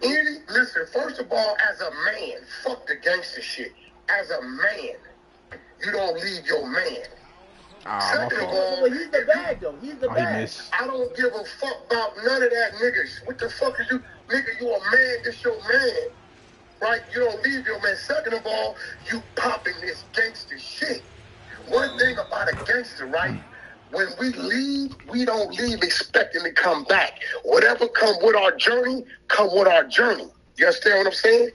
Listen, first of all, as a man, fuck the gangster shit. As a man, you don't leave your man. Second of all, he's the bag though. He's the bag. I don't give a fuck about none of that, niggas. What the fuck are you, nigga? You a man? This your man, right? You don't leave your man. Second of all, you popping this gangster shit. One thing about a gangster, right? When we leave, we don't leave expecting to come back. Whatever come with our journey, come with our journey. You understand what I'm saying?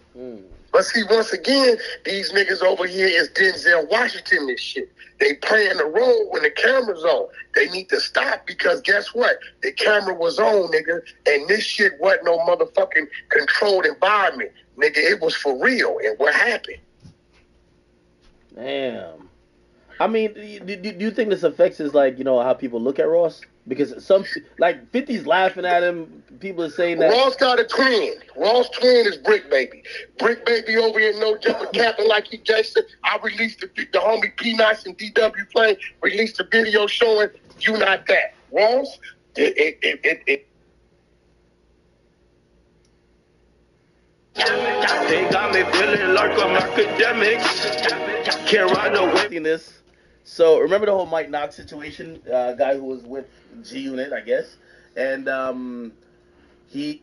But see, once again, these niggas over here is Denzel Washington this shit. They playing the role when the camera's on. They need to stop because guess what? The camera was on, nigga, and this shit wasn't no motherfucking controlled environment. Nigga, it was for real. And what happened? Damn. I mean, do you think this affects his, like, you know, how people look at Ross? Because some, like, 50's laughing at him. People are saying that. Ross got a twin. Ross' twin is Brick Baby. Brick Baby over here, no jumper capping like he Jason. I released the homie P-Nice and DW Plane released a video showing you not that. Ross, They got me feeling like I'm academics. Can't ride no way in this. So remember the whole Mike Knox situation, guy who was with G Unit, I guess, and he.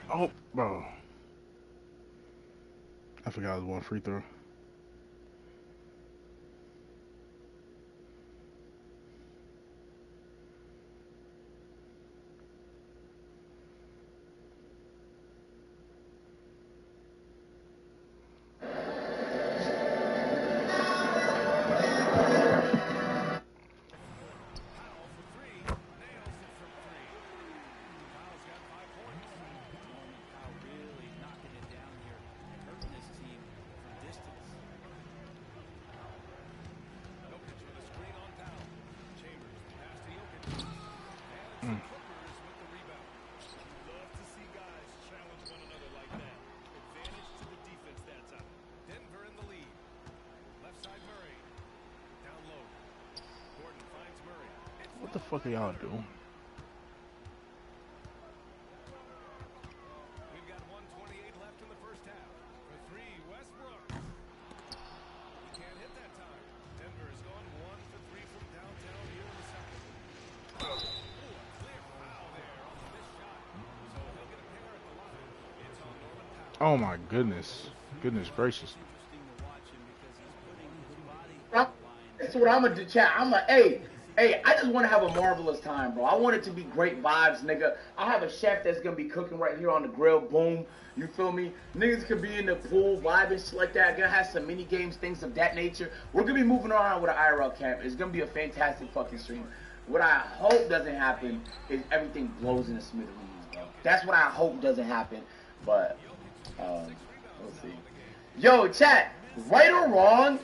Oh, bro. I forgot it was one free throw. What the fuck are y'all doing? We've got 1:28 left in the first half. For three, Westbrook. He can't hit that time. Denver has gone 1 for 3 from downtown here in the second. Ooh, a clear foul there on the missed shot. So he'll get a pair at the line. It's on Norman Powell. Oh my goodness. Goodness gracious. That's what I'm gonna do, chat. Hey, I just want to have a marvelous time, bro. I want it to be great vibes, nigga. I have a chef that's going to be cooking right here on the grill. Boom. You feel me? Niggas could be in the pool, vibing, shit like that. Gonna have some mini games, things of that nature. We're going to be moving around with an IRL camp. It's going to be a fantastic fucking stream. What I hope doesn't happen is everything blows in the smithereens, bro. That's what I hope doesn't happen. But, we'll see. Yo, chat. Right or wrong,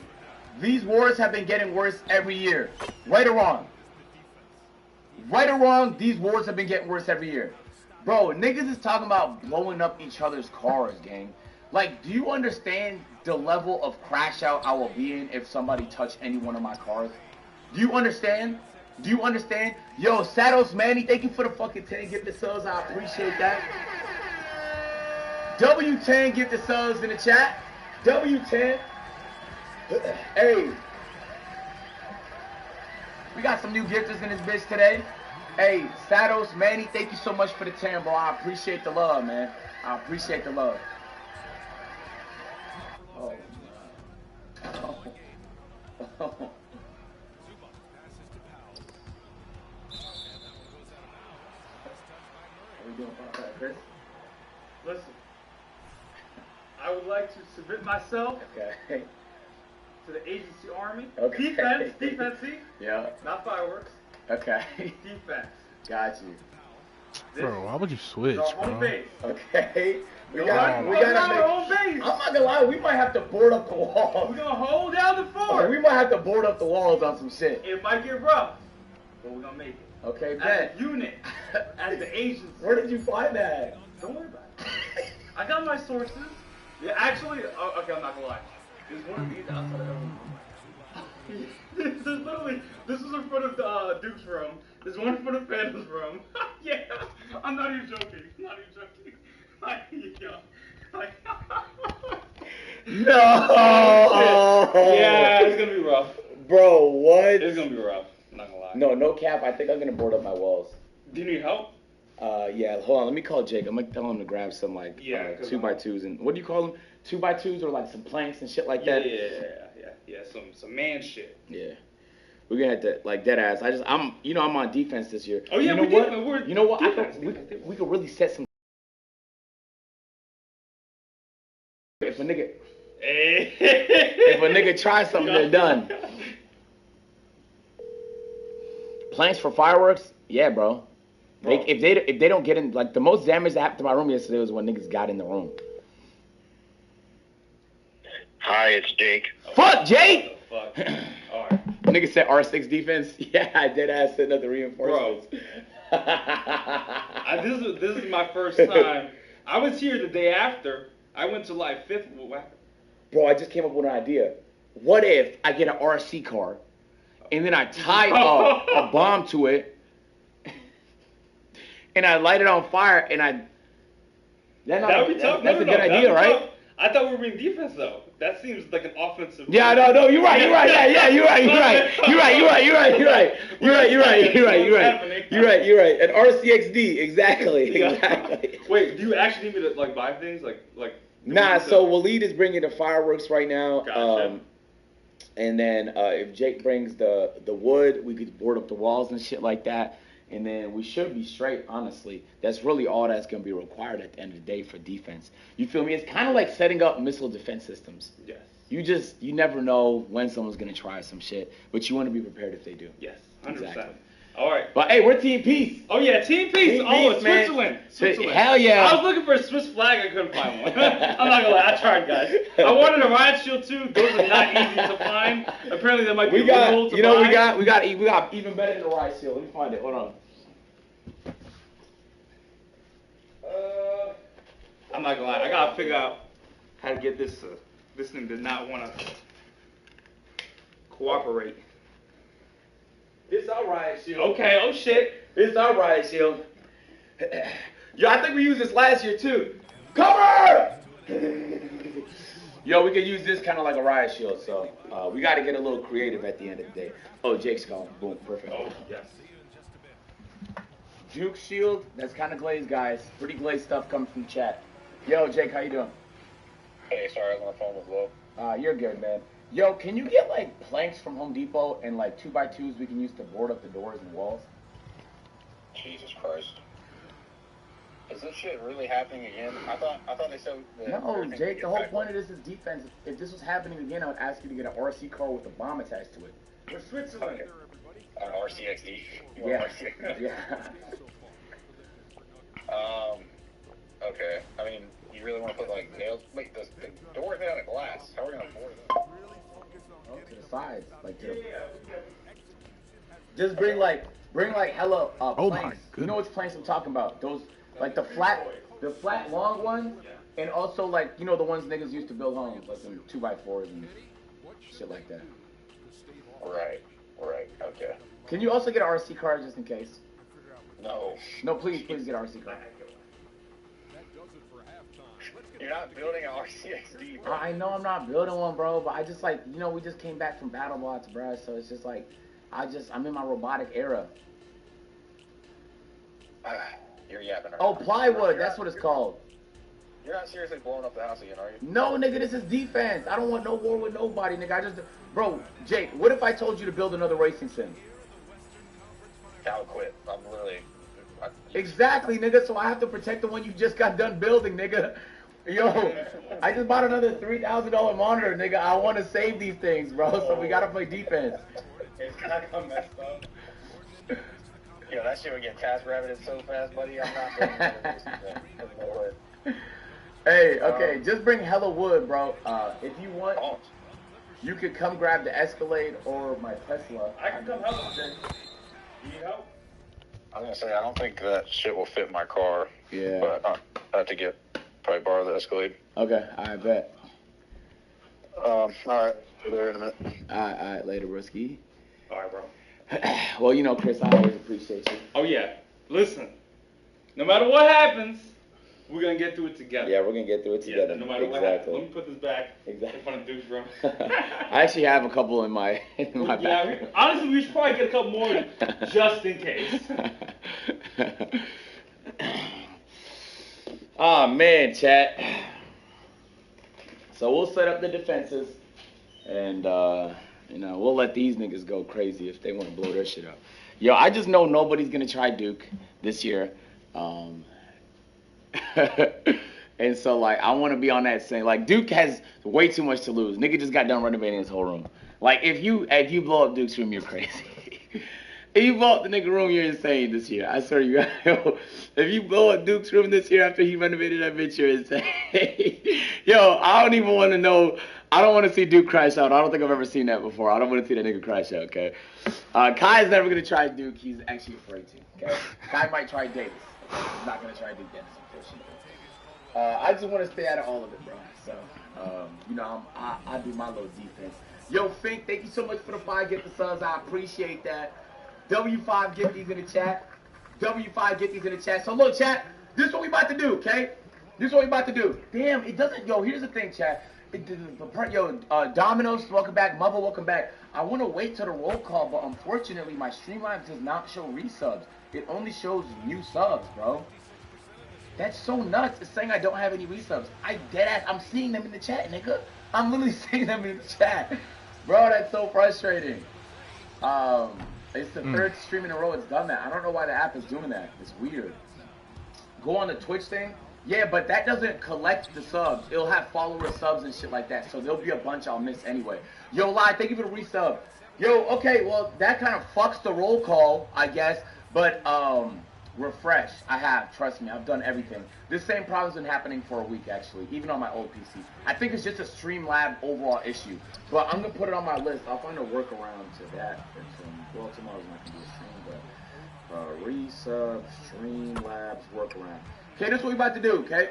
these wars have been getting worse every year. Right or wrong? Right or wrong, these wars have been getting worse every year. Bro, niggas is talking about blowing up each other's cars, gang. Like, do you understand the level of crash out I will be in if somebody touched any one of my cars? Do you understand? Do you understand? Yo, Sados Manny, thank you for the fucking 10 gifted subs. I appreciate that. W10, get the subs in the chat. W10. Hey. We got some new gifters in this bitch today. Hey, Sados, Manny, thank you so much for the 10, bro. I appreciate the love, man. I appreciate the love. Oh. Oh. What are we doing about that, Chris? Listen, I would like to submit myself Okay. to the agency army. Okay. Defense, see? Yeah. Not fireworks. Okay. Defense. Got you. Bro, why would you switch, Our home bro? base. Okay. We No, gotta our make. home base. I'm not gonna lie, we might have to board up the walls. We're gonna hold down the fort. We might have to board up the walls on some shit. It might get rough, but we're gonna make it. Okay, As bet. a unit, as the agency. Where did you find that? Don't worry about it. I got my sources. Yeah, actually, okay, I'm not gonna lie. There's one of these outside of everyone. There's literally, this is in front of Duke's room. There's one in front of Phantom's room. Yeah, I'm not even joking. I'm not even joking. Like, yo, like, No. yeah, it's gonna be rough. Bro, what? It's gonna be rough. I'm not gonna lie. No cap. I think I'm gonna board up my walls. Do you need help? Yeah. Hold on. Let me call Jake. I'm gonna tell him to grab some like 2x2s and what do you call them? 2x2s or like some planks and shit like that. Yeah. Some man shit. Yeah. We're gonna have to like dead ass. I'm on defense this year. Oh yeah, you know we what? did. We're You know what? defense. We could really set some. If a nigga tries something, they're done. Planks for fireworks? Yeah, bro. If they don't get in, like the most damage that happened to my room yesterday was when niggas got in the room. Hi, it's Jake. Fuck, Jake! Fuck. All right. Nigga said R6 defense. Yeah, I did ass setting up the reinforcements. This is my first time. I was here the day after. I went to like 5th. What happened? Bro, I just came up with an idea. What if I get an RC car and then I tie a bomb to it and I light it on fire and That would be tough. That's a good idea, right? Tough. I thought we were being defense though. That seems like an offensive. Yeah, no, you're right. Yeah, you're right. You're right. An RCXD, exactly. Wait, do you actually need me to like buy things like? Nah, so Waleed is bringing the fireworks right now. Gotcha. And then if Jake brings the wood, we could board up the walls and shit like that. And then we should be straight, honestly. That's really all that's going to be required at the end of the day for defense. You feel me? It's kind of like setting up missile defense systems. Yes. You never know when someone's going to try some shit, but you want to be prepared if they do. Yes, 100%. Exactly. All right. But hey, we're Team Peace. Oh yeah, Team Peace. It's man. Switzerland. Hell yeah. I was looking for a Swiss flag. I couldn't find one. I'm not gonna lie. I tried, guys. I wanted a riot shield too. Those are not easy to find. Apparently, there might be a loophole to buy. We got even better than a riot shield. Let me find it. Hold on. I'm not gonna lie. I gotta figure out how to get this. This thing does not want to cooperate. It's our riot shield. Okay. Oh shit. It's our riot shield. Yo, I think we used this last year too. Cover! Yo, we could use this kind of like a riot shield, so we got to get a little creative at the end of the day. Oh, Jake's gone. Boom, perfect. Oh yes. Juke shield, that's kind of glazed, guys. Pretty glazed stuff comes from chat. Yo, Jake, how you doing? Hey, sorry, I was on the phone with Will. You're good, man. Yo, can you get like planks from Home Depot and like 2x2s we can use to board up the doors and walls? Jesus Christ. Is this shit really happening again? I thought they said that. No, Jake, the whole point of this is defense. If this was happening again, I would ask you to get an RC car with a bomb attached to it. We're Switzerland. Okay. An RCXD? Yeah. RCXD? Yeah. Okay. I mean, you really want to put like nails? Wait, the door's made out of glass. How are we gonna board it up? Oh, to the sides, like to the... Just bring like hella planks. You know which planks I'm talking about? Those like the flat long ones, and also like the ones niggas used to build homes, like some 2x4s and shit like that. Right. Okay. Can you also get an RC car just in case? No. No, please get an RC car. You're not building an RCXD, bro. I know I'm not building one, bro, but I just like, you know, we just came back from battle bots, bro, so it's just like, I'm in my robotic era. You're yapping right Oh, now. plywood, that's what it's called. You're not seriously blowing up the house again, are you? No, nigga, this is defense. I don't want no war with nobody, nigga. Bro, Jake, what if I told you to build another racing sim? I would quit. I'm literally... Exactly, nigga, so I have to protect the one you just got done building, nigga. Yo, I just bought another $3,000 monitor, nigga. I want to save these things, bro, so we gotta play defense. It's kind of messed up. Yo, that shit would get task rabbited so fast, buddy. I'm not building another racing sim. Hey, okay, just bring hella wood, bro. If you want, you could come grab the Escalade or my Tesla. I can come help you, Jake. You need help? I was gonna say, I don't think that shit will fit my car. Yeah. But I have to probably borrow the Escalade. Okay, I bet. Alright, be there in a minute. Alright, later, Rusky. Alright, bro. Well, you know, Chris, I always appreciate you. Oh, yeah. Listen, no matter what happens, we're going to get through it together. Yeah, we're going to get through it together. Yeah, no matter what happens. Let me put this back in front of Duke's room. I actually have a couple in my back. Honestly, we should probably get a couple more just in case. Oh, man, chat. So we'll set up the defenses, and, you know, we'll let these niggas go crazy if they want to blow their shit up. Yo, I just know nobody's going to try Duke this year. And so, like, I want to be on that same. Like, Duke has way too much to lose. Nigga just got done renovating his whole room. Like, if you blow up Duke's room, you're crazy. If you blow up the nigga room, you're insane this year. I swear you. If you blow up Duke's room this year after he renovated that bitch, you're insane. Yo, I don't even want to know. I don't want to see Duke crash out. I don't think I've ever seen that before. I don't want to see that nigga crash out, okay? Kai's never going to try Duke. He's actually afraid to, okay? Kai might try Davis. He's not going to try Duke Dennis, unfortunately. I just want to stay out of all of it, bro. So, you know, I do my little defense. Yo, Fink, thank you so much for the 5 get the subs. I appreciate that. W5, get these in the chat. W5, get these in the chat. So, look, chat, this is what we about to do, okay? This is what we about to do. Damn, it doesn't, yo, here's the thing, chat. Domino's, welcome back. Mubba, welcome back. I want to wait till the roll call, but unfortunately, my Streamlabs does not show resubs. It only shows new subs, bro. That's so nuts. It's saying I don't have any resubs. I'm seeing them in the chat, nigga. I'm literally seeing them in the chat. Bro, that's so frustrating. It's the third stream in a row it's done that. I don't know why the app is doing that. It's weird. Go on the Twitch thing. Yeah, but that doesn't collect the subs. It'll have follower subs and shit like that. So there'll be a bunch I'll miss anyway. Yo, Lai, thank you for the resub. Yo, okay, well, that kind of fucks the roll call, I guess. But, refresh. I have. Trust me. I've done everything. This same problem's been happening for a week, actually. Even on my old PC. I think it's just a Streamlab overall issue. But I'm going to put it on my list. I'll find a workaround to that. Well, tomorrow's not going to be a stream, but resub, Streamlabs, workaround. Okay, this is what we're about to do, okay?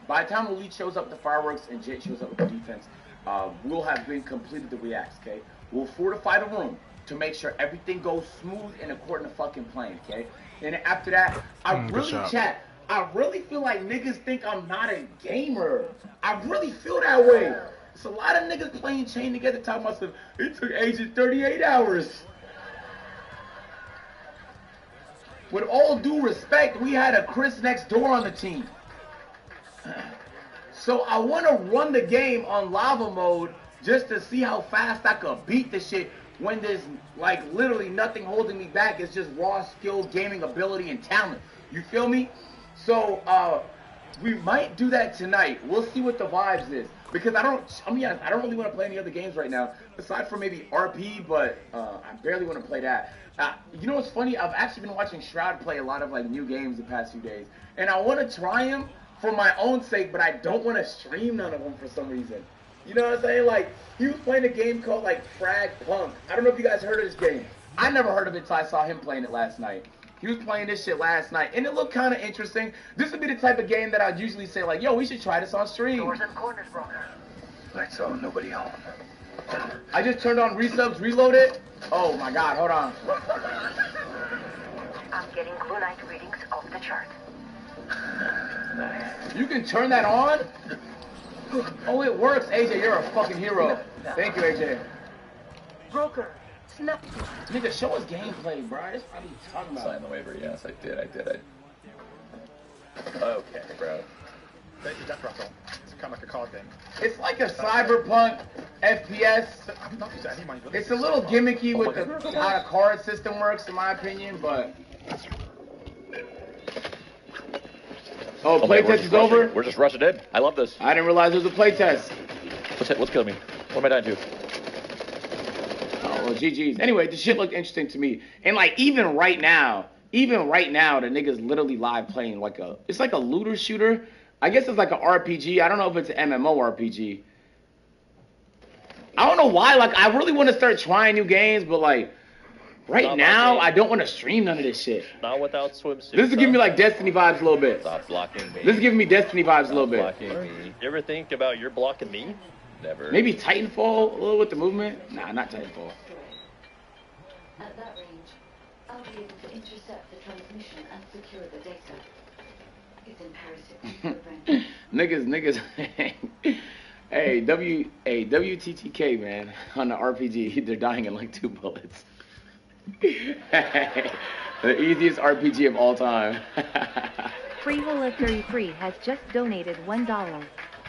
By the time Elite shows up with the fireworks and Jake shows up with the defense, we'll have been completed the reacts, okay? We'll fortify the room to make sure everything goes smooth and according to fucking plan, okay? And after that, I really feel like niggas think I'm not a gamer. I really feel that way. It's a lot of niggas playing chain together talking about stuff. It took Agent 38 hours. With all due respect, we had a Chris next door on the team. So I want to run the game on lava mode just to see how fast I could beat the shit when there's like literally nothing holding me back. It's just raw skill, gaming ability, and talent. You feel me? So we might do that tonight. We'll see what the vibes is. Because I don't really want to play any other games right now, aside from maybe RP, but I barely want to play that. You know what's funny? I've actually been watching Shroud play a lot of like new games the past few days, and I want to try him for my own sake, but I don't want to stream none of them for some reason. You know what I'm saying? Like, he was playing a game called like Frag Punk. I don't know if you guys heard of this game. I never heard of it until I saw him playing it last night. He was playing this shit last night, and it looked kind of interesting. This would be the type of game that I'd usually say, like, yo, we should try this on stream. Doors and corners, broker. Lights on, nobody home. I just turned on resubs, reloaded. Oh my god, hold on. I'm getting Clunite readings off the chart. You can turn that on? Oh, it works. AJ, you're a fucking hero. Thank you, AJ. Broker, snap. Nigga, show us gameplay, bro. That's what I'm talking about. Sign the waiver. Yes, I did. Okay, bro. It's kind of like a card game. It's like a cyberpunk FPS. It's a little gimmicky with how the card system works, in my opinion, but... Oh, playtest is over? We're just rushing in. I love this. I didn't realize there was a playtest. What's killing me? What am I dying to? Oh, well, GG's. Anyway, the shit looked interesting to me. And, like, even right now, the nigga's literally live playing like it's like a looter shooter. I guess it's like an RPG. I don't know if it's an MMORPG. I don't know why. Like, I really want to start trying new games, but, like, right now, I don't want to stream none of this shit. Not without swimsuits. This is giving me, like, Destiny vibes a little bit. Stop blocking me. This is giving me Destiny vibes a little bit. Blocking me. You ever think about you're blocking me? Never. Maybe Titanfall, a little with the movement? Nah, not Titanfall. At that range, I'll be able to intercept the transmission and secure the data. It's imperative to prevent. niggas. Hey, WTTK, man, on the RPG, they're dying in like 2 bullets. The easiest RPG of all time. Freehola33 has just donated $1.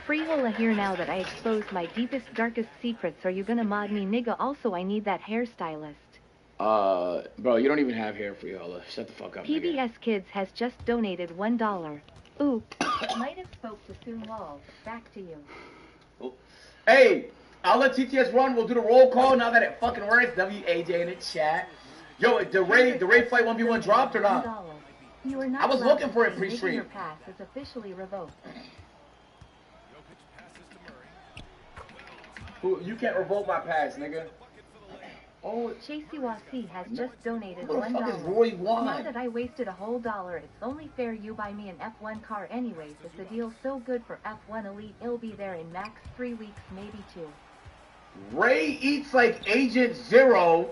Freehola here now that I exposed my deepest, darkest secrets. Are you gonna mod me, nigga? Also, I need that hairstylist. Bro, you don't even have hair, Freehola. Shut the fuck up, PBS nigga. Kids has just donated $1. Ooh, might have spoke to Soon Wall. Back to you. Hey, I'll let TTS run. We'll do the roll call now that it fucking works. WAJ in the chat. Yo, the raid fight 1v1 dropped or not? You are not I was allowed looking for to it play. pre-stream. Your pass is officially revoked. You can't revoke my pass, nigga. Oh, Chasey Wasi has just donated What the fuck is $1. Roy Wan? Now that I wasted a whole $1, it's only fair you buy me an F1 car anyways. Is the deal so good for F1 Elite? It'll be there in max 3 weeks, maybe 2. Ray eats like Agent Zero.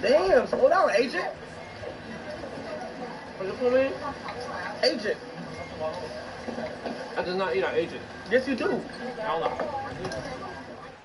Damn, slow down, Agent. What you mean? Agent. I does not eat an agent. Yes, you do. Hell no.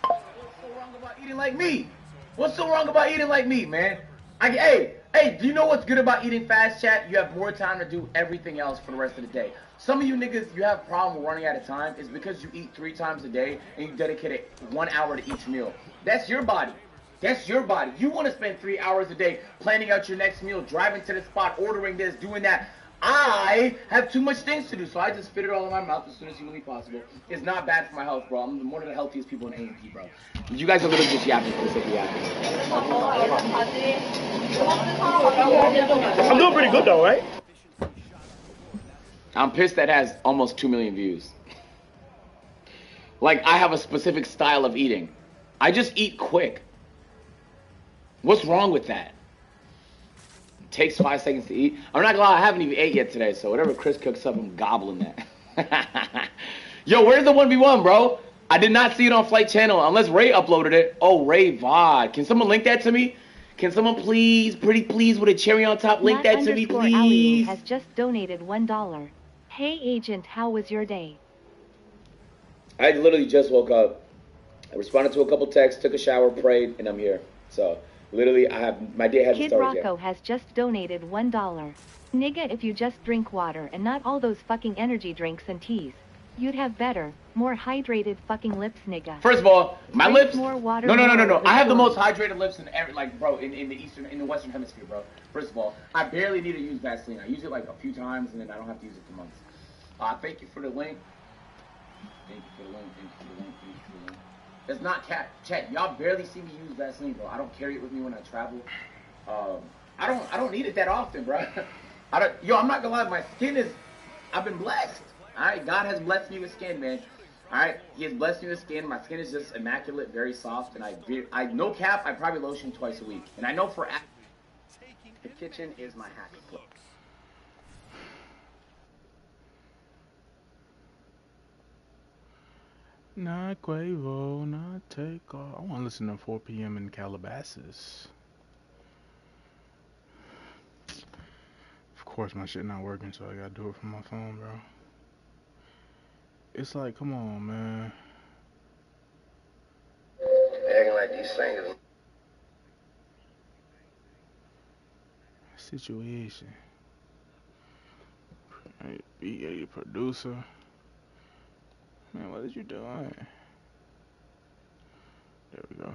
What's so wrong about eating like me? What's so wrong about eating like me, man? Hey, do you know what's good about eating fast, chat? You have more time to do everything else for the rest of the day. Some of you niggas, you have a problem with running out of time. It's because you eat 3 times a day and you dedicate 1 hour to each meal. That's your body. That's your body. You want to spend 3 hours a day planning out your next meal, driving to the spot, ordering this, doing that. I have too much things to do, so I just fit it all in my mouth as soon as humanly possible. It's not bad for my health, bro. I'm one of the healthiest people in A&P, bro. You guys are literally just yapping for the sake of yapping. I'm doing pretty good though, right? I'm pissed that has almost 2 million views. Like, I have a specific style of eating. I just eat quick. What's wrong with that? It takes 5 seconds to eat. I'm not gonna lie, I haven't even ate yet today, so whatever Chris cooks up, I'm gobbling that. Yo, where's the 1v1, bro? I did not see it on Flight Channel, unless Ray uploaded it. Oh, Ray VOD. Can someone link that to me? Can someone please, pretty please, with a cherry on top, link that to me, please? has just donated $1. Hey, Agent, how was your day? I literally just woke up. I responded to a couple texts, took a shower, prayed, and I'm here. So, literally, my day hasn't Kid started Rocco yet. has just donated $1. Nigga, if you just drink water and not all those fucking energy drinks and teas, you'd have better, more hydrated fucking lips, nigga. First of all, my Drink lips. more water, No. more I have the liquid. most hydrated lips in every, like, bro, in the Western Hemisphere, bro. First of all, I barely need to use Vaseline. I use it like a few times, and then I don't have to use it for months. Thank you for the link. Thank you for the link. Thank you for the link. Thank you for the link. That's not chat. Y'all barely see me use Vaseline, bro. I don't carry it with me when I travel. I don't need it that often, bro. I'm not gonna lie. My skin is. I've been blessed. All right, God has blessed me with skin, man. All right, He has blessed me with skin. My skin is just immaculate, very soft, and I no cap. I probably lotion twice a week, and I know for. The kitchen is my happy place. Not Quavo, not Takeoff. I want to listen to 4 p.m. in Calabasas. Of course, my shit not working, so I gotta do it from my phone, bro. It's like, come on, man. Acting like these singers. Situation. Hey, BA producer. Man, what is you doing? There we go.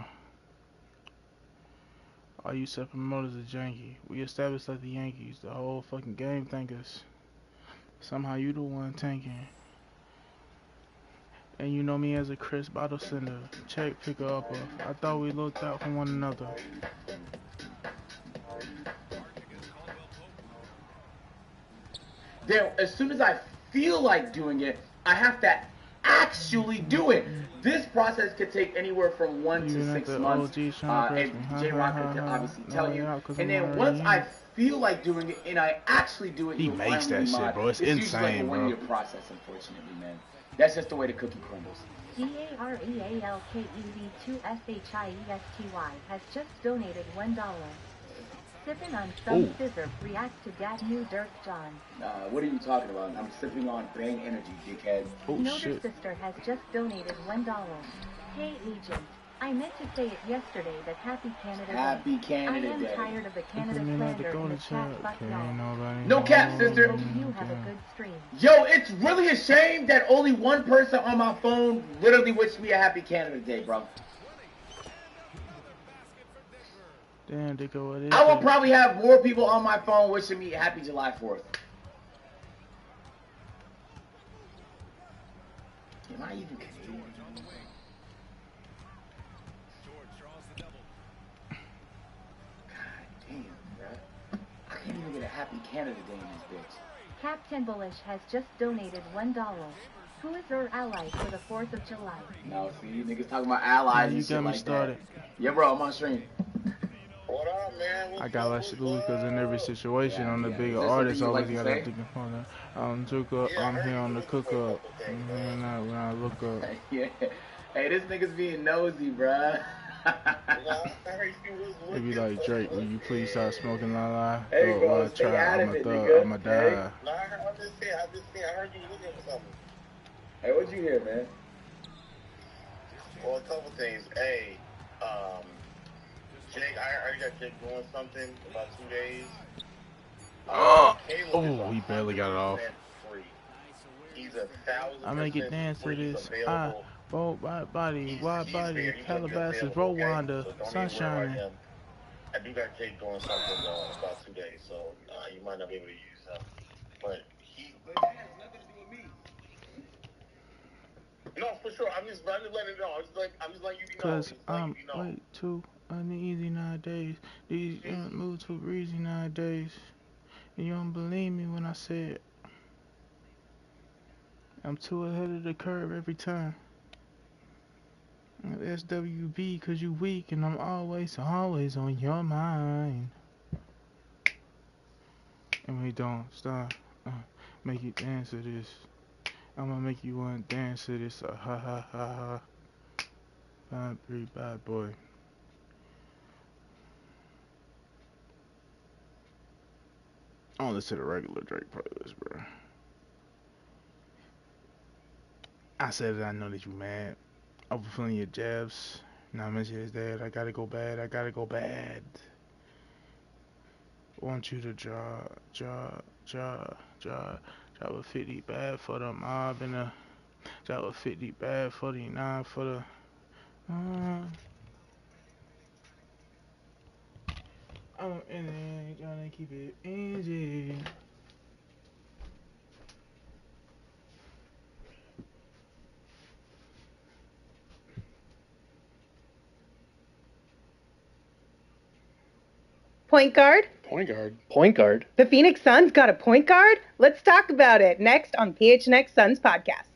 All you self-promoters are janky. We established like the Yankees. The whole fucking game thinkers. Somehow you the one tanking. And you know me as a Chris bottle sender. Check picker upper. I thought we looked out for one another. Then, as soon as I feel like doing it, I have to actually do it. This process could take anywhere from 1 to 6 months. And J-Rock could obviously tell you. And then once I feel like doing it and I actually do it, he makes that shit, bro. It's insane, like a bro. 1-year process, unfortunately, man. That's just the way the cookie crumbles. DAREALKEV2SHIESTY has just donated $1. Sipping on some scissor. React to that new Dirk John. What are you talking about? I'm sipping on Bang Energy, dickhead. Noder Sister has just donated $1. Hey, agent. I meant to say it yesterday that Happy Canada Day. Happy Canada Day. I am tired of the Canada slander in the chat. Fuck y'all. No cap, sister. You have a good stream. Yo, it's really a shame that only one person on my phone literally wished me a Happy Canada Day, bro. Damn, Dicko, what is I will probably have more people on my phone wishing me Happy July 4th. Am I even Canadian? God damn, bro. I can't even get a Happy Canada Day in this bitch. Captain Bullish has just donated $1. Who is your ally for the 4th of July? No, see, niggas talking about allies and shit like that. Yeah, bro, I'm on stream. What up, man? I got like because in every situation, on the bigger artists always got to think of that. I'm here on the cook up. When I look up. Yeah. Hey, this nigga's being nosy, bruh. It be like, Drake, will you please stop smoking la la? Hey, bro, stay out of it, nigga. I'ma die. No, I heard you looking for something. Hey, what'd you hear, man? Well, a couple things. Hey, Jake, I already got Jake doing something in about 2 days. He barely got it off. He's 1,000% I make it dance to this. Roll my body, wide body, Calabasas, Rwanda, sunshine. I do got Jake doing something in about 2 days, so you might not be able to use him. But he. No, for sure. I'm just letting it know. I'm just letting you know. Cause I'm way too uneasy nowadays. These move too breezy nowadays. And you don't believe me when I say it. I'm too ahead of the curve every time. SWB, cause you weak and I'm always on your mind. And we don't stop. Make you dance to this. I'ma make you want to dance to this. Ha ha ha ha. Bad boy. I don't listen to the regular Drake playlist, bro. I said that I know that you mad. Overfilling your jabs. Now my shit is dead. I gotta go bad. Want you to drop a 50 bad for the mob and a drop a 50 bad 49 for the I'm in it, trying to keep it easy. Point guard? Point guard. The Phoenix Suns got a point guard? Let's talk about it next on PHNX Suns podcast.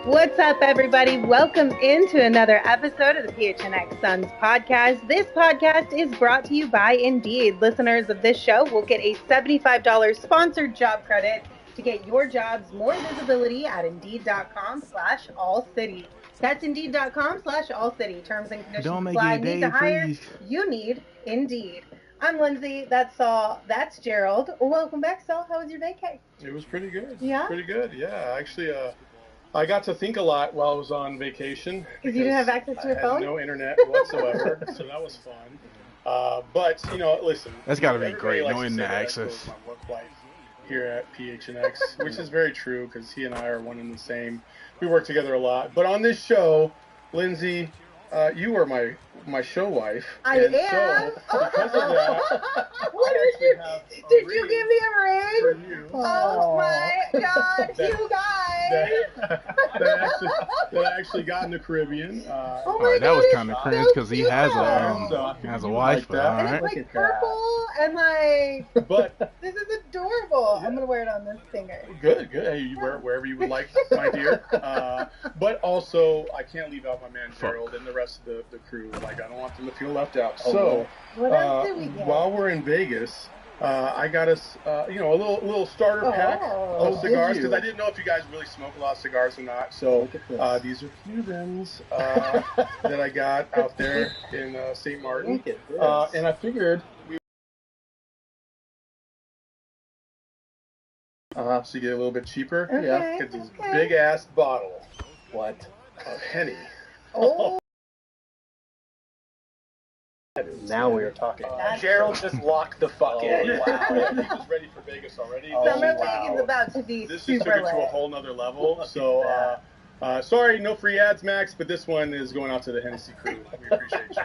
What's up, everybody? Welcome into another episode of the PHNX Suns podcast. This podcast is brought to you by Indeed. Listeners of this show will get a $75 sponsored job credit to get your jobs more visibility at Indeed.com/allcity. That's Indeed.com/allcity. Terms and conditions Don't make apply. it Need to day hire? freeze. You need Indeed. I'm Lindsay. That's Saul. That's Gerald. Welcome back, Saul. How was your vacay? It was pretty good. Yeah? Pretty good, yeah. Actually, I got to think a lot while I was on vacation. Because you didn't have access to your phone? I had no internet whatsoever, so that was fun. But, you know, listen. That's got to be everybody great, likes no to say internet that access. my work life here at PHNX, which is very true because he and I are one and the same. We work together a lot. But on this show, Lindsay, you are my show wife. I and am. So, because of that, What did you give me a ring? for you. Oh my God, you guys! that actually got in the Caribbean. Oh my Alright, that God, was it's kind of so cringe because he has So, a wife. like that. All And right. it's like purple and like But this is adorable. I'm gonna wear it on this finger. good. Hey, you wear it wherever you would like, my dear. But also, I can't leave out my man Gerald and the rest of the crew. Like, I don't want them to feel left out. So, What else did we get? while we're in Vegas, I got us, a little starter pack of cigars because I didn't know if you guys really smoke a lot of cigars or not. So these are Cubans that I got out there in St. Martin, and I figured so you get a little bit cheaper. Okay, Get this big ass bottle. What? Of Henny. Oh, Now we are talking. That's- Gerald just locked the fuck in. Yeah. Wow. He was ready for Vegas already. Summer This League is about to be This just super took it to a lit. whole nother level. So, sorry, no free ads, Max, but this one is going out to the Hennessy crew. We appreciate you.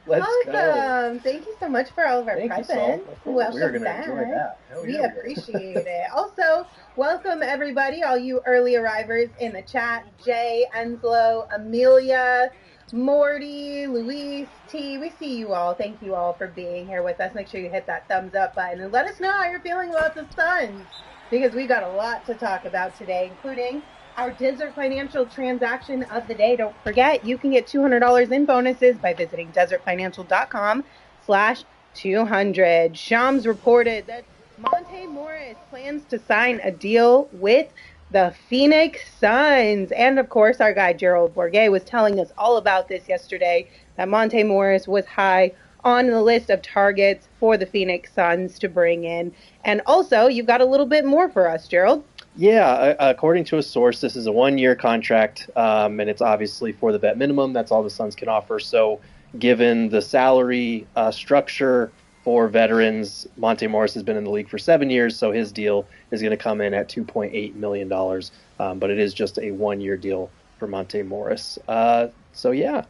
Let's go. Awesome. Thank you so much for all of our Thank you, Saul. presents. Of course. We're Welcome going to enjoy back. that. Hell We yeah, appreciate it. Also, welcome everybody, all you early arrivers in the chat. Jay, Enslow, Amelia, Morty, Luis, T. We see you all. Thank you all for being here with us. Make sure you hit that thumbs up button and let us know how you're feeling about the Suns, because we got a lot to talk about today, including our Desert Financial transaction of the day. Don't forget, you can get $200 in bonuses by visiting desertfinancial.com/200. Shams reported that Monte Morris plans to sign a deal with the Phoenix Suns. And of course, our guy Gerald Bourguet was telling us all about this yesterday, that Monte Morris was high on the list of targets for the Phoenix Suns to bring in. And also, you've got a little bit more for us, Gerald. Yeah, according to a source, this is a one-year contract, and it's obviously for the vet minimum. That's all the Suns can offer. So given the salary structure for veterans, Monte Morris has been in the league for 7 years, so his deal is going to come in at $2.8 million. But it is just a one-year deal for Monte Morris. So, yeah,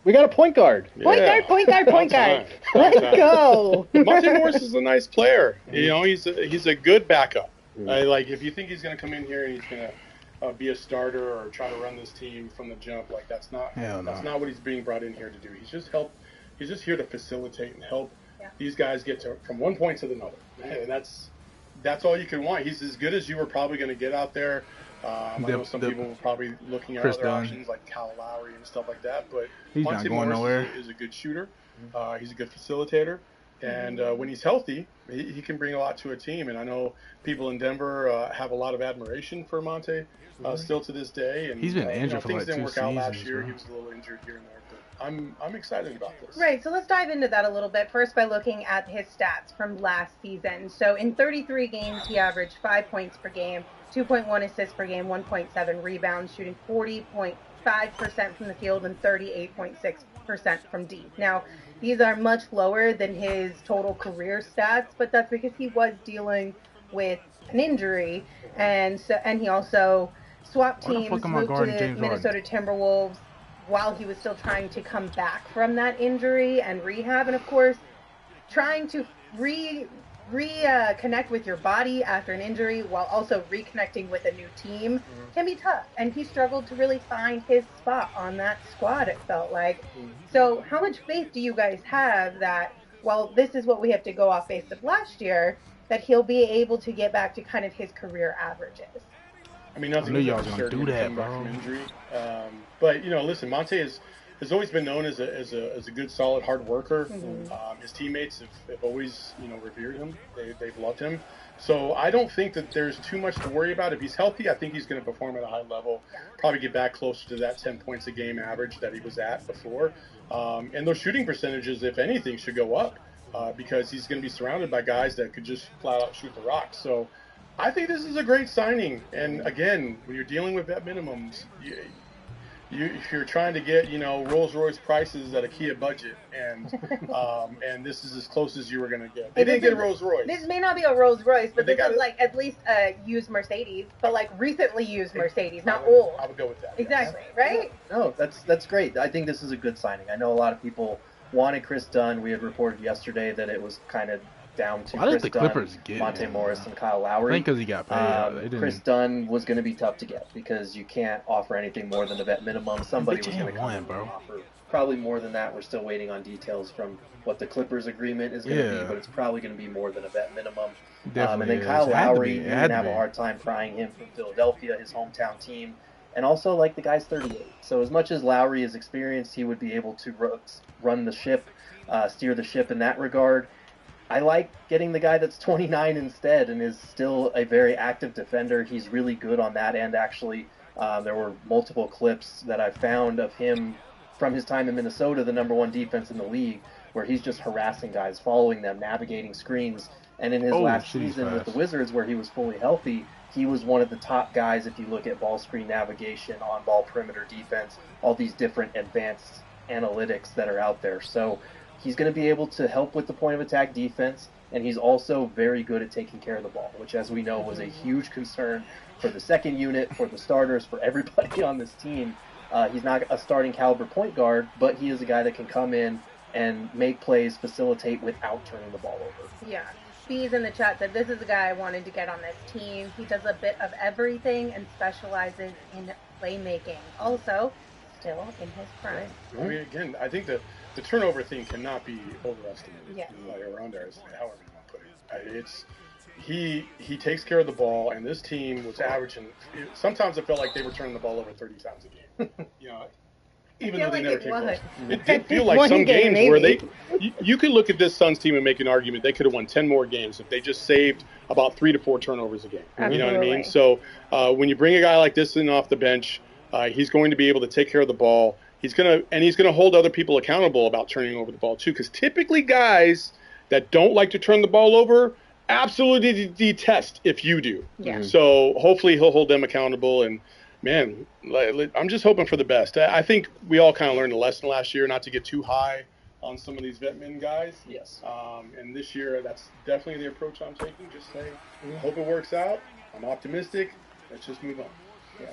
we got a point guard. Point guard. Let's go. Monte Morris is a nice player. You know, he's a good backup. Like, if you think he's going to come in here and he's going to be a starter or try to run this team from the jump, like that's not what he's being brought in here to do. He's just here to facilitate and help these guys get from one point to another, and that's all you can want. He's as good as you were probably going to get out there. I know some people were probably looking at other options like Kyle Lowry and stuff like that, but He's Monte not going Morris nowhere. is a good shooter. He's a good facilitator. And when he's healthy, he can bring a lot to a team. And I know people in Denver have a lot of admiration for Monte still to this day. And He's been injured for things like didn't 2 work out last seasons, year. bro. He was a little injured here and there. But I'm excited about this. Right, so let's dive into that a little bit. First, by looking at his stats from last season. So in 33 games, he averaged 5 points per game, 2.1 assists per game, 1.7 rebounds, shooting 40.5% from the field and 38.6% from deep. Now, these are much lower than his total career stats, but that's because he was dealing with an injury, and he also swapped Why the teams, fuck am I moved to guarding the James Harden? Minnesota Timberwolves while he was still trying to come back from that injury and rehab, and of course, trying to reconnect with your body after an injury while also reconnecting with a new team can be tough. And he struggled to really find his spot on that squad, it felt like. So how much faith do you guys have that, while this is what we have to go off based of last year, that he'll be able to get back to kind of his career averages? I mean, nothing I knew was y'all ever gonna certain do when he that, came back bro. from injury. But listen, Monte has always been known as a good, solid, hard worker. His teammates have always revered him. They've loved him. So I don't think that there's too much to worry about. If he's healthy, I think he's going to perform at a high level. Probably get back closer to that 10 points a game average that he was at before. And those shooting percentages, if anything, should go up because he's going to be surrounded by guys that could just flat out shoot the rock. So I think this is a great signing. And again, when you're dealing with vet minimums, if you're trying to get Rolls Royce prices at a Kia budget, and this is as close as you were going to get. They didn't get a Rolls Royce. This may not be a Rolls Royce, but this is like at least a used Mercedes, but like recently used Mercedes, not old. I would go with that. Exactly, right? No, that's great. I think this is a good signing. I know a lot of people wanted Chris Dunn. We had reported yesterday that it was kind of down to Why did Chris the Dunn, Clippers get Monte him? Morris, and Kyle Lowry. I think because he got paid. They didn't. Chris Dunn was going to be tough to get because you can't offer anything more than a vet minimum. Somebody was going to come in and offer probably more than that. We're still waiting on details from what the Clippers agreement is going to be, but it's probably going to be more than a vet minimum. And then Kyle Lowry, you didn't have a hard time prying him from Philadelphia, his hometown team. And also, like, the guy's 38. So as much as Lowry is experienced, he would be able to run the ship, steer the ship in that regard. I like getting the guy that's 29 instead and is still a very active defender. He's really good on that end, actually. There were multiple clips that I found of him from his time in Minnesota, the #1 defense in the league, where he's just harassing guys, following them, navigating screens. And in his last season with the Wizards, where he was fully healthy, he was one of the top guys if you look at ball screen navigation, on-ball perimeter defense, all these different advanced analytics that are out there. So he's going to be able to help with the point of attack defense, and he's also very good at taking care of the ball, which, as we know, was a huge concern for the second unit, for the starters, for everybody on this team. He's not a starting caliber point guard, but he is a guy that can come in and make plays, facilitate without turning the ball over. Yeah. Bees in the chat said, this is a guy I wanted to get on this team. He does a bit of everything and specializes in playmaking. Also, still in his prime. I mean, again, I think the turnover thing cannot be overestimated. Yeah. Like, around there, however you want to put it. He takes care of the ball, and this team was averaging. Sometimes it felt like they were turning the ball over 30 times a game. Even though they never came close. It did feel like some games where you could look at this Suns team and make an argument they could have won 10 more games if they just saved about 3 to 4 turnovers a game. Absolutely. You know what I mean? So when you bring a guy like this in off the bench, he's going to be able to take care of the ball. He's gonna hold other people accountable about turning over the ball too, because typically guys that don't like to turn the ball over absolutely detest if you do. Yeah. So hopefully he'll hold them accountable. And man, I'm just hoping for the best. I think we all kind of learned a lesson last year not to get too high on some of these vet min guys. Yes. And this year, that's definitely the approach I'm taking. Just say, hope it works out. I'm optimistic. Let's just move on. Yeah.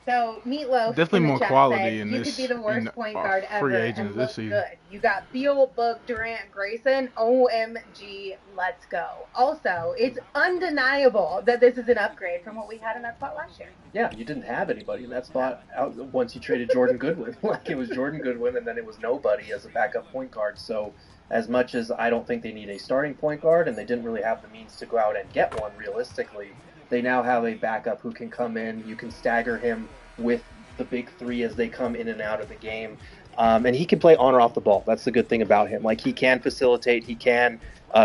So Meatloaf Definitely in the more chat quality said, in you this- could be the worst in point our guard free ever agents and this look season. good. You got Beal, Book, Durant, Grayson. OMG, let's go. Also, it's undeniable that this is an upgrade from what we had in that spot last year. Yeah, you didn't have anybody in that spot out once you traded Jordan Goodwin. Like, it was Jordan Goodwin, and then it was nobody as a backup point guard. So as much as I don't think they need a starting point guard, and they didn't really have the means to go out and get one realistically, they now have a backup who can come in. You can stagger him with the big three as they come in and out of the game. And he can play on or off the ball. That's the good thing about him. Like, he can facilitate, he can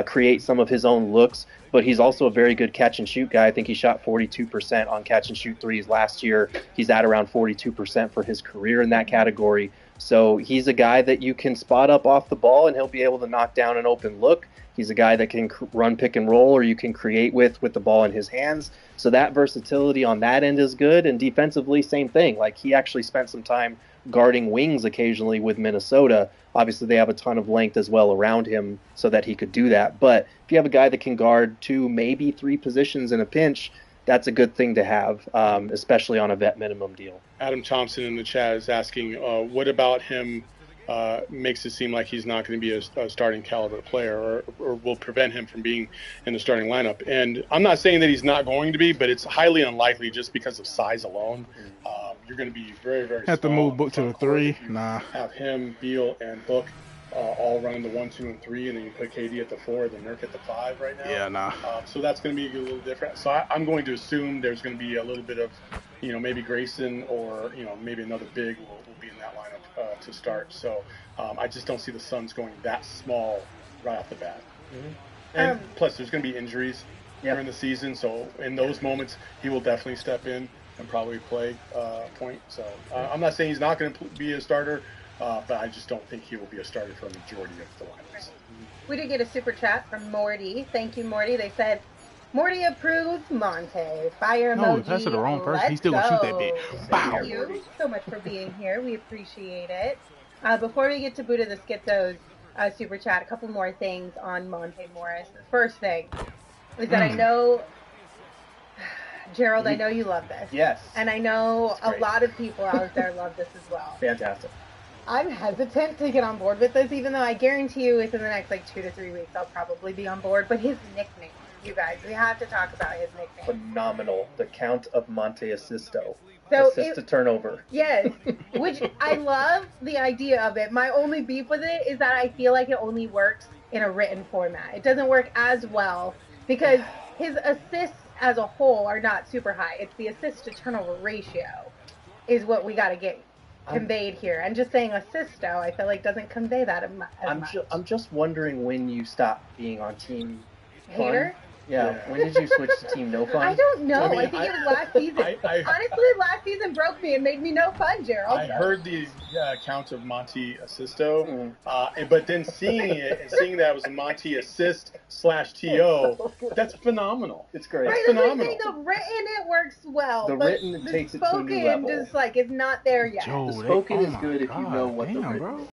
create some of his own looks, but he's also a very good catch and shoot guy. I think he shot 42% on catch and shoot threes last year. He's at around 42% for his career in that category. So he's a guy that you can spot up off the ball, and he'll be able to knock down an open look. He's a guy that can run pick and roll, or you can create with the ball in his hands. So that versatility on that end is good. And defensively, same thing. Like, he actually spent some time guarding wings occasionally with Minnesota. Obviously, they have a ton of length as well around him so that he could do that. But if you have a guy that can guard 2, maybe 3 positions in a pinch, that's a good thing to have, especially on a vet minimum deal. Adam Thompson in the chat is asking, what about him makes it seem like he's not going to be a starting caliber player, or will prevent him from being in the starting lineup? And I'm not saying that he's not going to be, but it's highly unlikely just because of size alone. You're going to be very, very Have to small move Book to the 3. Have him, Beal, and Book all running the 1, 2, and 3, and then you put KD at the 4, then Nurk at the 5 right now. Yeah, nah. So that's going to be a little different. So I'm going to assume there's going to be a little bit of, maybe Grayson or, maybe another big will be in that lineup to start. So I just don't see the Suns going that small right off the bat. Mm-hmm. And plus, there's going to be injuries during the season. So in those moments, he will definitely step in and probably play point. So I'm not saying he's not going to be a starter, but I just don't think he will be a starter for a majority of the lineups. We did get a super chat from Morty. Thank you, Morty. They said, Morty approves Monte. Fire emoji. No, that's to the wrong person. He's still going to shoot that bitch. Bow. Thank you so much for being here. We appreciate it. Before we get to Buddha the Schizo's super chat, a couple more things on Monte Morris. The first thing is that I know, Gerald, I know you love this. Yes. And I know a lot of people out there love this as well. Fantastic. I'm hesitant to get on board with this, even though I guarantee you within the next 2 to 3 weeks I'll probably be on board. But his nickname, you guys, we have to talk about his nickname. Phenomenal. The Count of Monte Assisto. So Assist to turnover. Yes, which I love the idea of it. My only beef with it is that I feel like it only works in a written format. It doesn't work as well because his assists as a whole are not super high. It's the assist to turnover ratio is what we got to get conveyed here. And just saying assisto, I feel like doesn't convey that as much. I'm just wondering when you stop being on Team Hater? Fun. Yeah, when did you switch to Team No Fun? I don't know. I think it was last season. Honestly, last season broke me and made me no fun, Gerald. I heard the count of Monte Assisto, but then seeing it and seeing that it was a Monte Assist /TO, that's phenomenal. It's great. Right, It's phenomenal. the written, it works well. The but written the takes it to a new spoken level. just is not there yet. The spoken is good if you know what the written bro.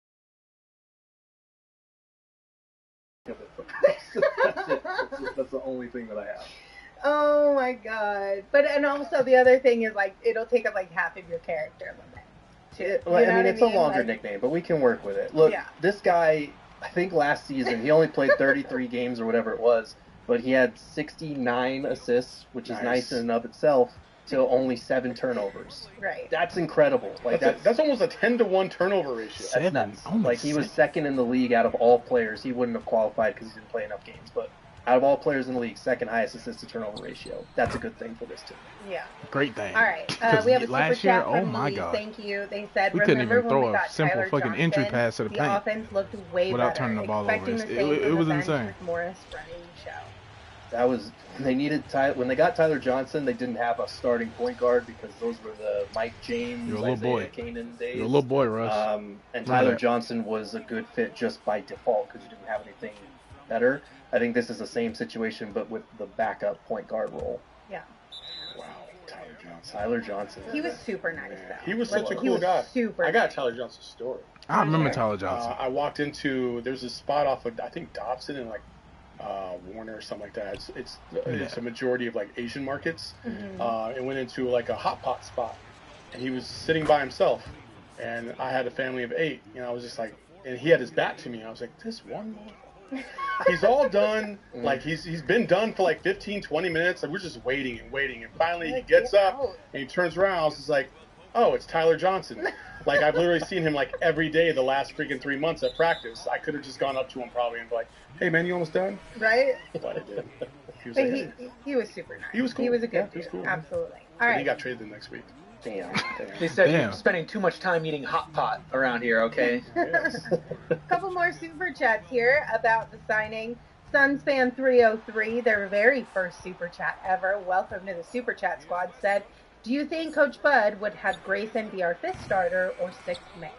That's the only thing that I have. Oh my god! And also the other thing is it'll take up half of your character limit. It's a longer nickname, but we can work with it. Look, this guy, I think last season he only played 33 games or whatever it was, but he had 69 assists, which is nice in and of itself. To only 7 turnovers. Right. That's incredible. That's almost a 10-to-1 turnover ratio. That's nuts. He was second in the league out of all players. He wouldn't have qualified because he didn't play enough games, but out of all players in the league, second highest assist to turnover ratio. That's a good thing for this team. Yeah. Great thing. All right. We have a super chat from oh my Lee. God. Thank you. They said, We couldn't remember even when throw we a got simple Tyler fucking Johnson? entry pass to the paint offense looked way without better. turning the ball over. Expecting the same It from was the bench insane. with Morris running the show. That was they needed when they got Tyler Johnson. They didn't have a starting point guard because those were the Mike James, You're a little boy. Kanan days. You're a little boy, Russ. And Tyler Johnson was a good fit just by default because you didn't have anything better. I think this is the same situation, but with the backup point guard role. Yeah. Wow, Tyler Johnson. He was super nice, though. He was such a cool guy. Super I got Tyler Johnson's story. I remember Tyler Johnson. I walked into there's a spot off of I think Dobson and Warner or something like that. It's a majority of Asian markets. Mm-hmm. It went into a hot pot spot, and he was sitting by himself, and I had a family of 8. I was just and he had his back to me. And I was like, this one motherfucker. He's all done. He's been done for 15, 20 minutes. We're just waiting and waiting, and finally he gets up and he turns around. I was just like, oh, it's Tyler Johnson. I've literally seen him every day the last freaking 3 months at practice. I could have just gone up to him probably and be like, hey man, you almost done? Right? But I did. He was super nice. He was cool. He was a good He was dude. cool. Absolutely. All And right. he got traded the next week. Damn. They said you're spending too much time eating hot pot around here, okay? Couple more super chats here about the signing. Suns fan 303, their very first super chat ever. Welcome to the super chat squad. Said, do you think Coach Bud would have Grayson be our 5th starter or 6th man?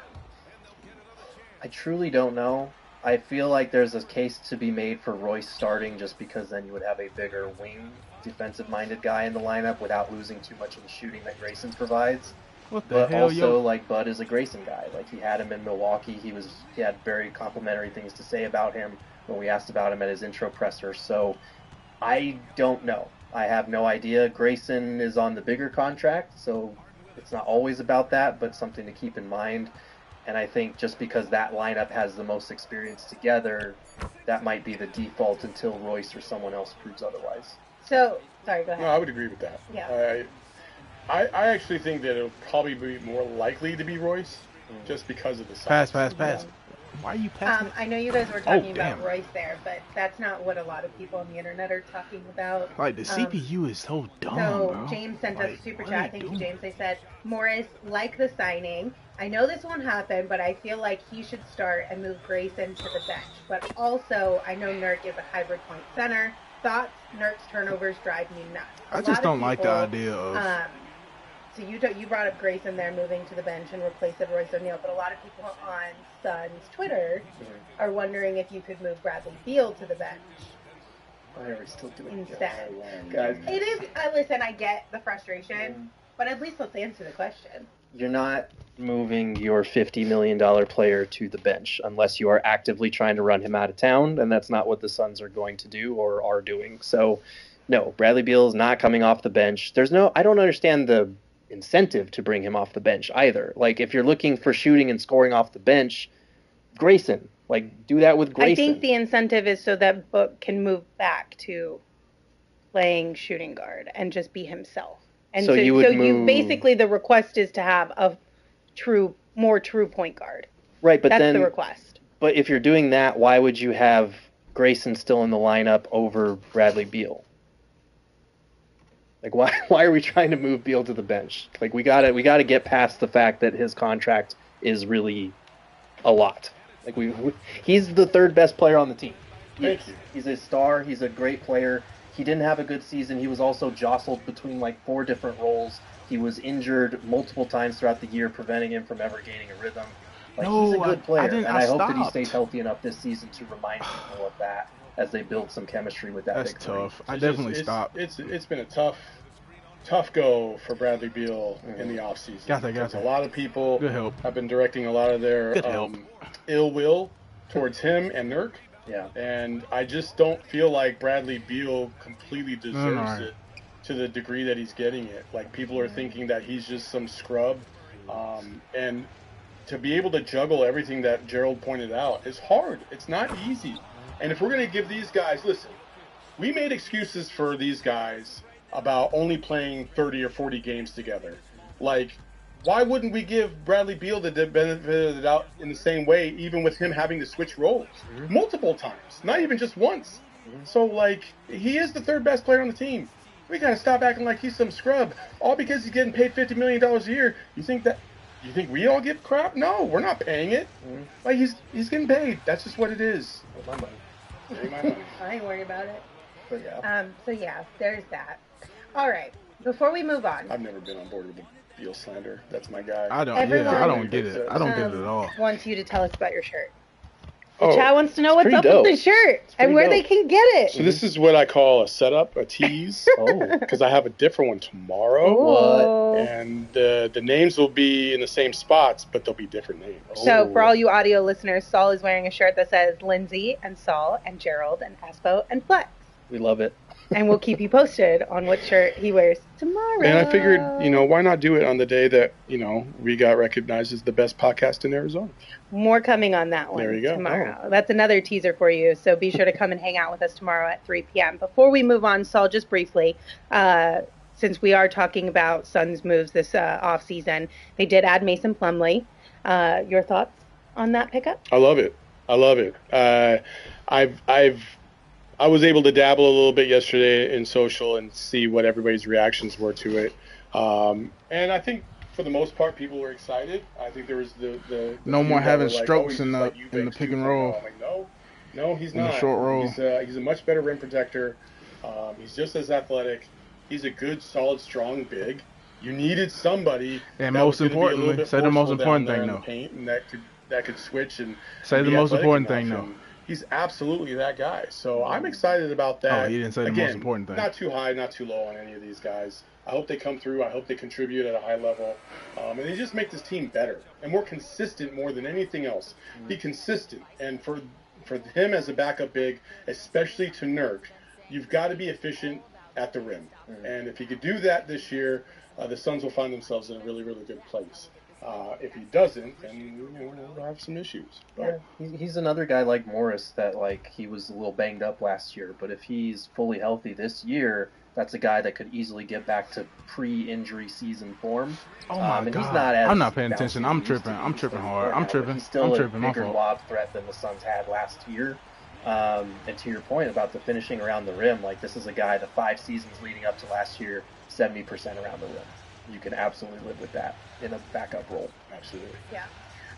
I truly don't know. I feel like there's a case to be made for Royce starting just because then you would have a bigger wing, defensive-minded guy in the lineup without losing too much of the shooting that Grayson provides. What the but hell, also, yo? Bud is a Grayson guy. He had him in Milwaukee. He had very complimentary things to say about him when we asked about him at his intro presser. So I don't know. I have no idea. Grayson is on the bigger contract, so it's not always about that, but something to keep in mind. And I think just because that lineup has the most experience together, that might be the default until Royce or someone else proves otherwise. So, sorry, go ahead. No, I would agree with that. Yeah. I actually think that it'll probably be more likely to be Royce just because of the size. Pass. Why are you passing I know you guys were talking about damn. Royce there, but that's not what a lot of people on the internet are talking about. Like, the CPU is so dumb, So bro. James sent us Like, a super what are chat. they Thank you, doing? James. They said, Morris, like the signing. I know this won't happen, but I feel like he should start and move Grayson to the bench. But also, I know Nurk is a hybrid point center. Thoughts? Nurk's turnovers drive me nuts. I just don't like the idea of... So you brought up Grayson there moving to the bench and replacing Royce O'Neal, but a lot of people on Suns Twitter are wondering if you could move Bradley Beal to the bench. Why are we still doing instead? Guys, It is. Listen, I get the frustration, but at least let's answer the question. You're not moving your $50 million player to the bench unless you are actively trying to run him out of town, and that's not what the Suns are going to do or are doing. So, no, Bradley Beal is not coming off the bench. I don't understand the incentive to bring him off the bench either. Like, if you're looking for shooting and scoring off the bench, Grayson, like, do that with Grayson. I think the incentive is so that Book can move back to playing shooting guard and just be himself. And so you basically the request is to have a more true point guard. Right, but that's the request. But if you're doing that, why would you have Grayson still in the lineup over Bradley Beal? Like, why are we trying to move Beal to the bench? Like, we gotta get past the fact that his contract is really a lot. Like, he's the third best player on the team. He's a star. He's a great player. He didn't have a good season. He was also jostled between like 4 different roles. He was injured multiple times throughout the year, preventing him from ever gaining a rhythm. Like, he's a good player, and I hope that he stays healthy enough this season to remind people of that as they build some chemistry with that. That's tough. I definitely stopped. It's been a tough go for Bradley Beal in the offseason. Got A lot of people Good help. have been directing a lot of their ill will towards him and Nurk. Yeah. And I just don't feel like Bradley Beal completely deserves it to the degree that he's getting it. Like, people are thinking that he's just some scrub. And to be able to juggle everything that Gerald pointed out is hard. It's not easy. And if we're going to give these guys, listen, we made excuses for these guys about only playing 30 or 40 games together. Like, why wouldn't we give Bradley Beal the benefit of the doubt in the same way, even with him having to switch roles multiple times, not even just once? So, like, he is the third best player on the team. We got to stop acting like he's some scrub, all because he's getting paid $50 million a year. You think we all give crap? No, we're not paying it. Like, he's getting paid. That's just what it is. I ain't worried about it. But yeah. So yeah, there's that. All right. Before we move on, I've never been on board with the Beal slander. That's my guy. I don't get it. I don't get it at all. Wants you to tell us about your shirt. Oh, Chad wants to know what's up dope. with the shirt and where they can get it. So this is what I call a setup, a tease. Because I have a different one tomorrow. What? And the names will be in the same spots, but they'll be different names. So for all you audio listeners, Saul is wearing a shirt that says Lindsay and Saul and Gerald and Espo and Flex. We love it. And we'll keep you posted on what shirt he wears tomorrow. And I figured, why not do it on the day that, we got recognized as the best podcast in Arizona. More coming on that one There you go. tomorrow. That's another teaser for you. So be sure to come and hang out with us tomorrow at 3 p.m. Before we move on, Saul, just briefly, since we are talking about Suns moves this offseason, they did add Mason Plumlee. Your thoughts on that pickup? I love it. I was able to dabble a little bit yesterday in social and see what everybody's reactions were to it. And I think for the most part, people were excited. I think there was the no more having like, strokes in the pick and roll. I'm like, no, he's not. In the short roll. He's a much better rim protector. He's just as athletic. He's a good, solid, strong big. You needed somebody. And most importantly, say the most important thing though. And that could switch and say the most important thing though. He's absolutely that guy. So I'm excited about that. Oh, he didn't say the most important thing. Not too high, not too low on any of these guys. I hope they come through. I hope they contribute at a high level. And they just make this team better and more consistent more than anything else. Be consistent. And for him as a backup big, especially to Nurk, you've got to be efficient at the rim. And if he could do that this year, the Suns will find themselves in a really, really good place. If he doesn't, then we'll have some issues. But he's another guy like Morris that he was a little banged up last year, but if he's fully healthy this year, That's a guy that could easily get back to pre-injury season form. Oh my and God. He's not as I'm not paying attention. bouncy I'm as he used tripping. to be. I'm He's tripping still hard. there I'm now, but tripping. He's still I'm a tripping. My bigger fault. lob threat than the Suns had last year. And to your point about the finishing around the rim, like this is a guy the 5 seasons leading up to last year, 70% around the rim. You can absolutely live with that in a backup role. Absolutely. Yeah.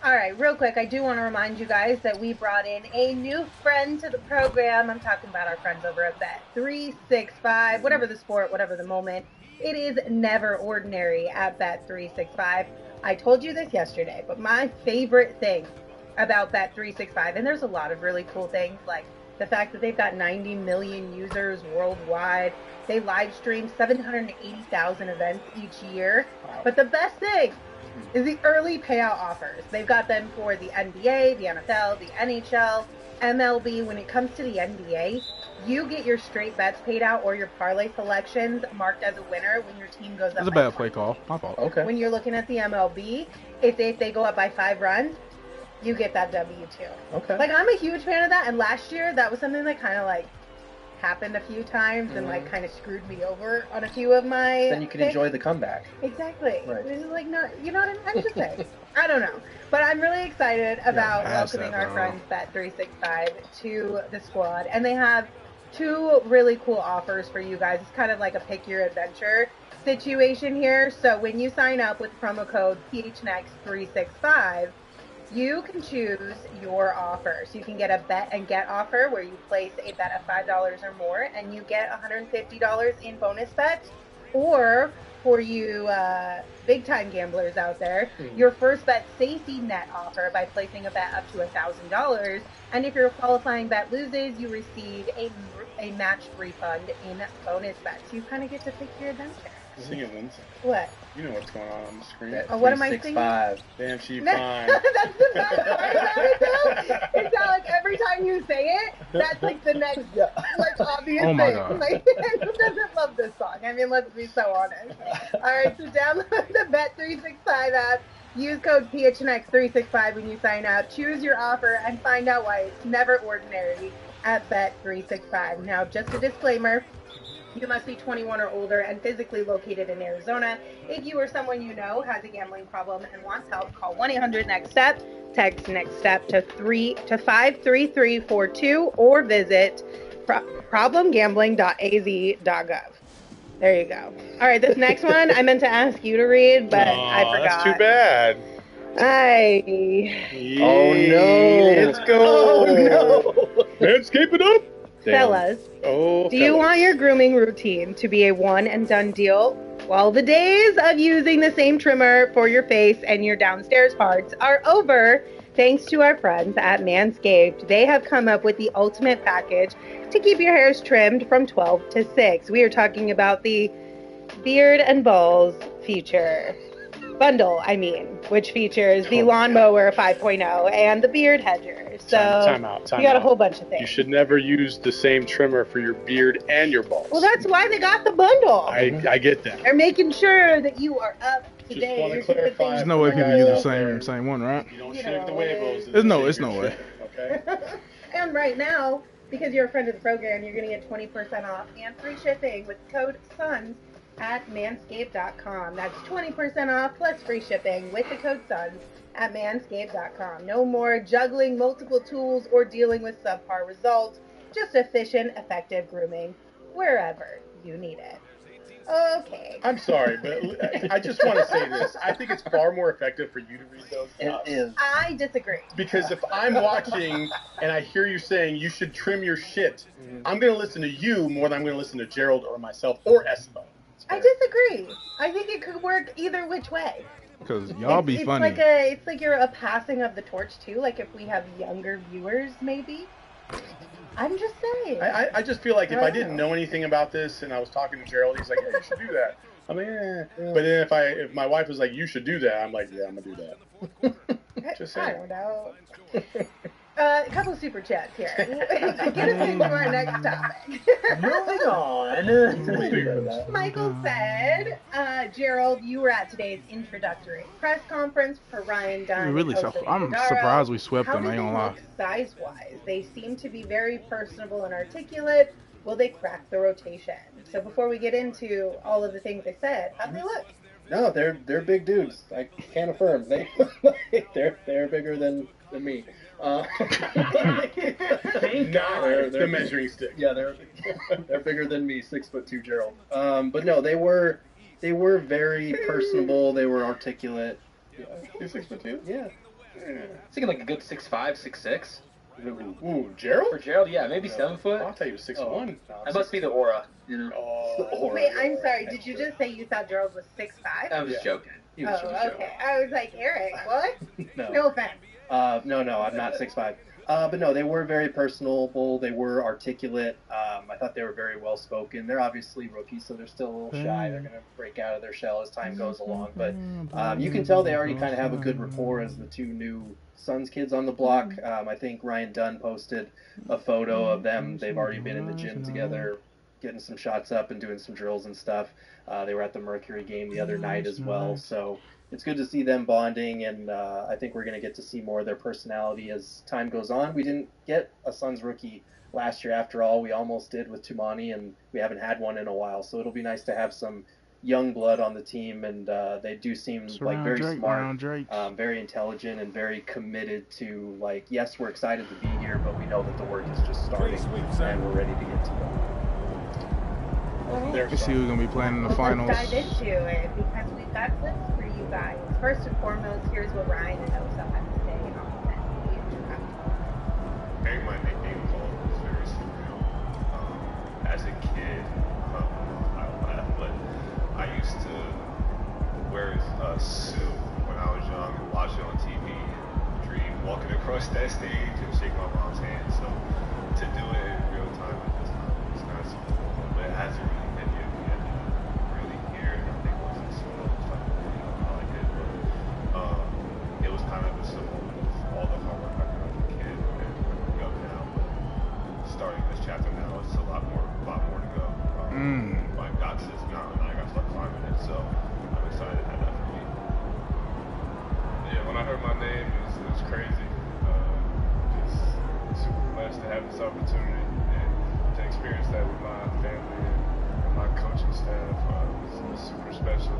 All right, real quick, I do want to remind you guys that we brought in a new friend to the program. I'm talking about our friends over at Bet365, whatever the sport, whatever the moment. It is never ordinary at Bet365. I told you this yesterday, but my favorite thing about Bet365, and there's a lot of really cool things, like the fact that they've got 90 million users worldwide. They live stream 780,000 events each year. But the best thing is the early payout offers. They've got them for the NBA, the NFL, the NHL, MLB. When it comes to the NBA, you get your straight bets paid out or your parlay selections marked as a winner when your team goes up. That's a by bad play call. My fault. Okay. When you're looking at the MLB, if they go up by 5 runs, you get that W too. Okay. Like, I'm a huge fan of that, and last year that was something that kind of like happened a few times and like kind of screwed me over on a few of my Then you can picks. enjoy the comeback. Exactly. Right. This is like not, you know what I'm just saying. I don't know, but I'm really excited about pass welcoming that, our bro. friends Bet365 to the squad, and they have 2 really cool offers for you guys. It's kind of like a pick your adventure situation here. So when you sign up with promo code PHNX365, you can choose your offer. So you can get a bet and get offer where you place a bet of $5 or more and you get $150 in bonus bets. Or for you big time gamblers out there, your first bet safety net offer by placing a bet up to $1,000. And if your qualifying bet loses, you receive a matched refund in bonus bets. You kind of get to pick your adventure. Sing it, Lindsay. What? You know what's going on the screen. Oh, what am I singing? Damn, she No, fine. that's the best part about it, though. It's not like every time you say it, that's like the next, like, obvious Oh my thing. God. Like, who doesn't love this song? I mean, let's be so honest. All right, so download the Bet365 app. Use code PHNX365 when you sign up. Choose your offer and find out why it's never ordinary at Bet365. Now, just a disclaimer. You must be 21 or older and physically located in Arizona. If you or someone you know has a gambling problem and wants help, call 1-800-NEXT-STEP. Text NEXT STEP to 53342 or visit problemgambling.az.gov. There you go. All right, this next one I meant to ask you to read, but I forgot. That's too bad. Oh no! Let's go. Oh no! Manscape it up. Fellas, do you want your grooming routine to be a one and done deal? Well, the days of using the same trimmer for your face and your downstairs parts are over thanks to our friends at Manscaped. They have come up with the ultimate package to keep your hairs trimmed from 12 to 6. We are talking about the Beard and Balls bundle, which features the Lawnmower 5.0 and the Beard Hedger. So Time out. you got a whole bunch of things. You should never use the same trimmer for your beard and your balls. Well, that's why they got the bundle. I get that. They're making sure that you are up to Just date. wanna clarify. There's no way people use the same one, right? You don't shave the huevos. It's no way. Okay. And right now, because you're a friend of the program, you're going to get 20% off and free shipping with code SONS at manscaped.com. That's 20% off plus free shipping with the code SONS at manscaped.com. No more juggling multiple tools or dealing with subpar results. Just efficient, effective grooming wherever you need it. Okay. I'm sorry, but I just want to say this. I think it's far more effective for you to read those. It is. I disagree. Because if I'm watching and I hear you saying you should trim your shit, I'm going to listen to you more than I'm going to listen to Gerald or myself or Espo. I disagree. I think it could work either which way. Because y'all be funny. It's like you're a passing of the torch too. Like if we have younger viewers, maybe. I'm just saying. I just feel like if I didn't know anything about this and I was talking to Gerald, he's like, yeah, you should do that. I'm like, But then if my wife was like, you should do that, I'm like, yeah, I'm going to do that. Just saying. I don't know. A couple of super chats here. To get us into our next topic. Moving on. Michael said, Gerald, you were at today's introductory press conference for Ryan Dunn. I'm surprised we swept them, I ain't gonna lie. How did they look size-wise? They seem to be very personable and articulate. will they crack the rotation? So before we get into all of the things they said, how'd they look? No, they're big dudes. I can affirm they're bigger than me. Thank God. They're the measuring stick. Yeah, they're bigger than me, 6'2" Gerald. But no, they were very personable. They were articulate. Yeah. You're 6'2"? Yeah. Thinking like a good 6'5", 6'6". Ooh, Gerald? For Gerald, yeah, maybe 7 foot. I'll tell you 6'1". That must be the aura, you know. Oh. Wait, I'm sorry. Did you just say you thought Gerald was 6'5"? I was joking. Oh, okay. I was like, Eric, what? No. No offense. No, I'm not 6'5". But no, they were very personable. They were articulate. I thought they were very well spoken. They're obviously rookies, so they're still a little shy. They're gonna break out of their shell as time goes along. But you can tell they already kind of have a good rapport as the two new Suns kids on the block. I think Ryan Dunn posted a photo of them. They've already been in the gym together, getting some shots up and doing some drills and stuff. They were at the Mercury game the other night as well. So it's good to see them bonding, and I think we're going to get to see more of their personality as time goes on. We didn't get a Suns rookie last year after all. We almost did with Tumani, and we haven't had one in a while. So it'll be nice to have some young blood on the team, and they do seem like very smart, very intelligent, and very committed to, like, yes, we're excited to be here, but we know that the work is just starting, and we're ready to get to it. Let's see who's going to be playing in the finals. Let's dive into it, because we've got clips for you guys. First and foremost, here's what Ryan and Osa had to say on the draft. Hearing my nickname called was very surreal. As a kid, I laugh, but I used to wear a suit when I was young and watch it on TV and dream walking across that stage and shake my mom's hand. So to do it in real time at this time is not so cool. But it hasn't really been yet. We had to really hear it. I think once it's like I like it. But it was kind of a symbol of all the hard work I did as a kid and growing up now. But starting this chapter now, it's a lot more to go. I got to this mountain, I got to start climbing it, so I'm excited to have that for me. Yeah, when I heard my name, it was crazy. Just super blessed to have this opportunity and to experience that with my family and my coaching staff. It was super special.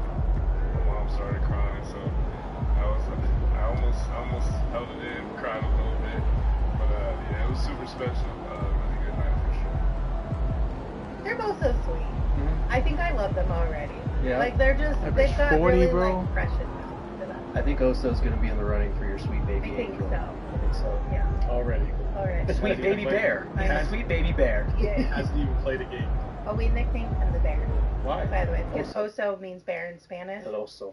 My mom started crying, so I almost held it in, cried a little bit, but yeah, it was super special. Really good night for sure. They're both so sweet. I think I love them already. Yeah. Like, they've got 40, really, bro. like, precious to them. I think Oso's going to be in the running for your sweet baby I think angel. so. I think so. Yeah. Already. Sweet baby bear. Sweet baby bear. Yeah. Hasn't even played a game. Oh, we nicknamed him the bear. Why? By the way, because Oso means bear in Spanish. El Oso.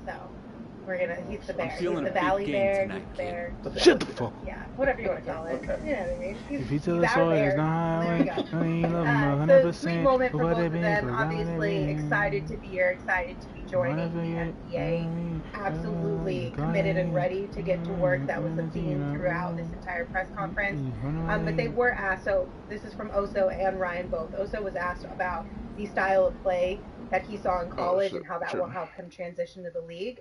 So he's the bear. He's feeling the a big valley game bear. tonight, He's the bear. Shut the fuck. Yeah, whatever you want to call it. Okay. You know what I mean? If you tell he's us our so, bear. it's not There we highway. go. I ain't love him So 100%. sweet moment for What both they of been, them. what Obviously they been. excited to be here, excited to be joining the NBA. Absolutely committed and ready to get to work. That was the theme throughout this entire press conference. But they were asked, so this is from Oso and Ryan both. Oso was asked about the style of play that he saw in college and how that will help him transition to the league.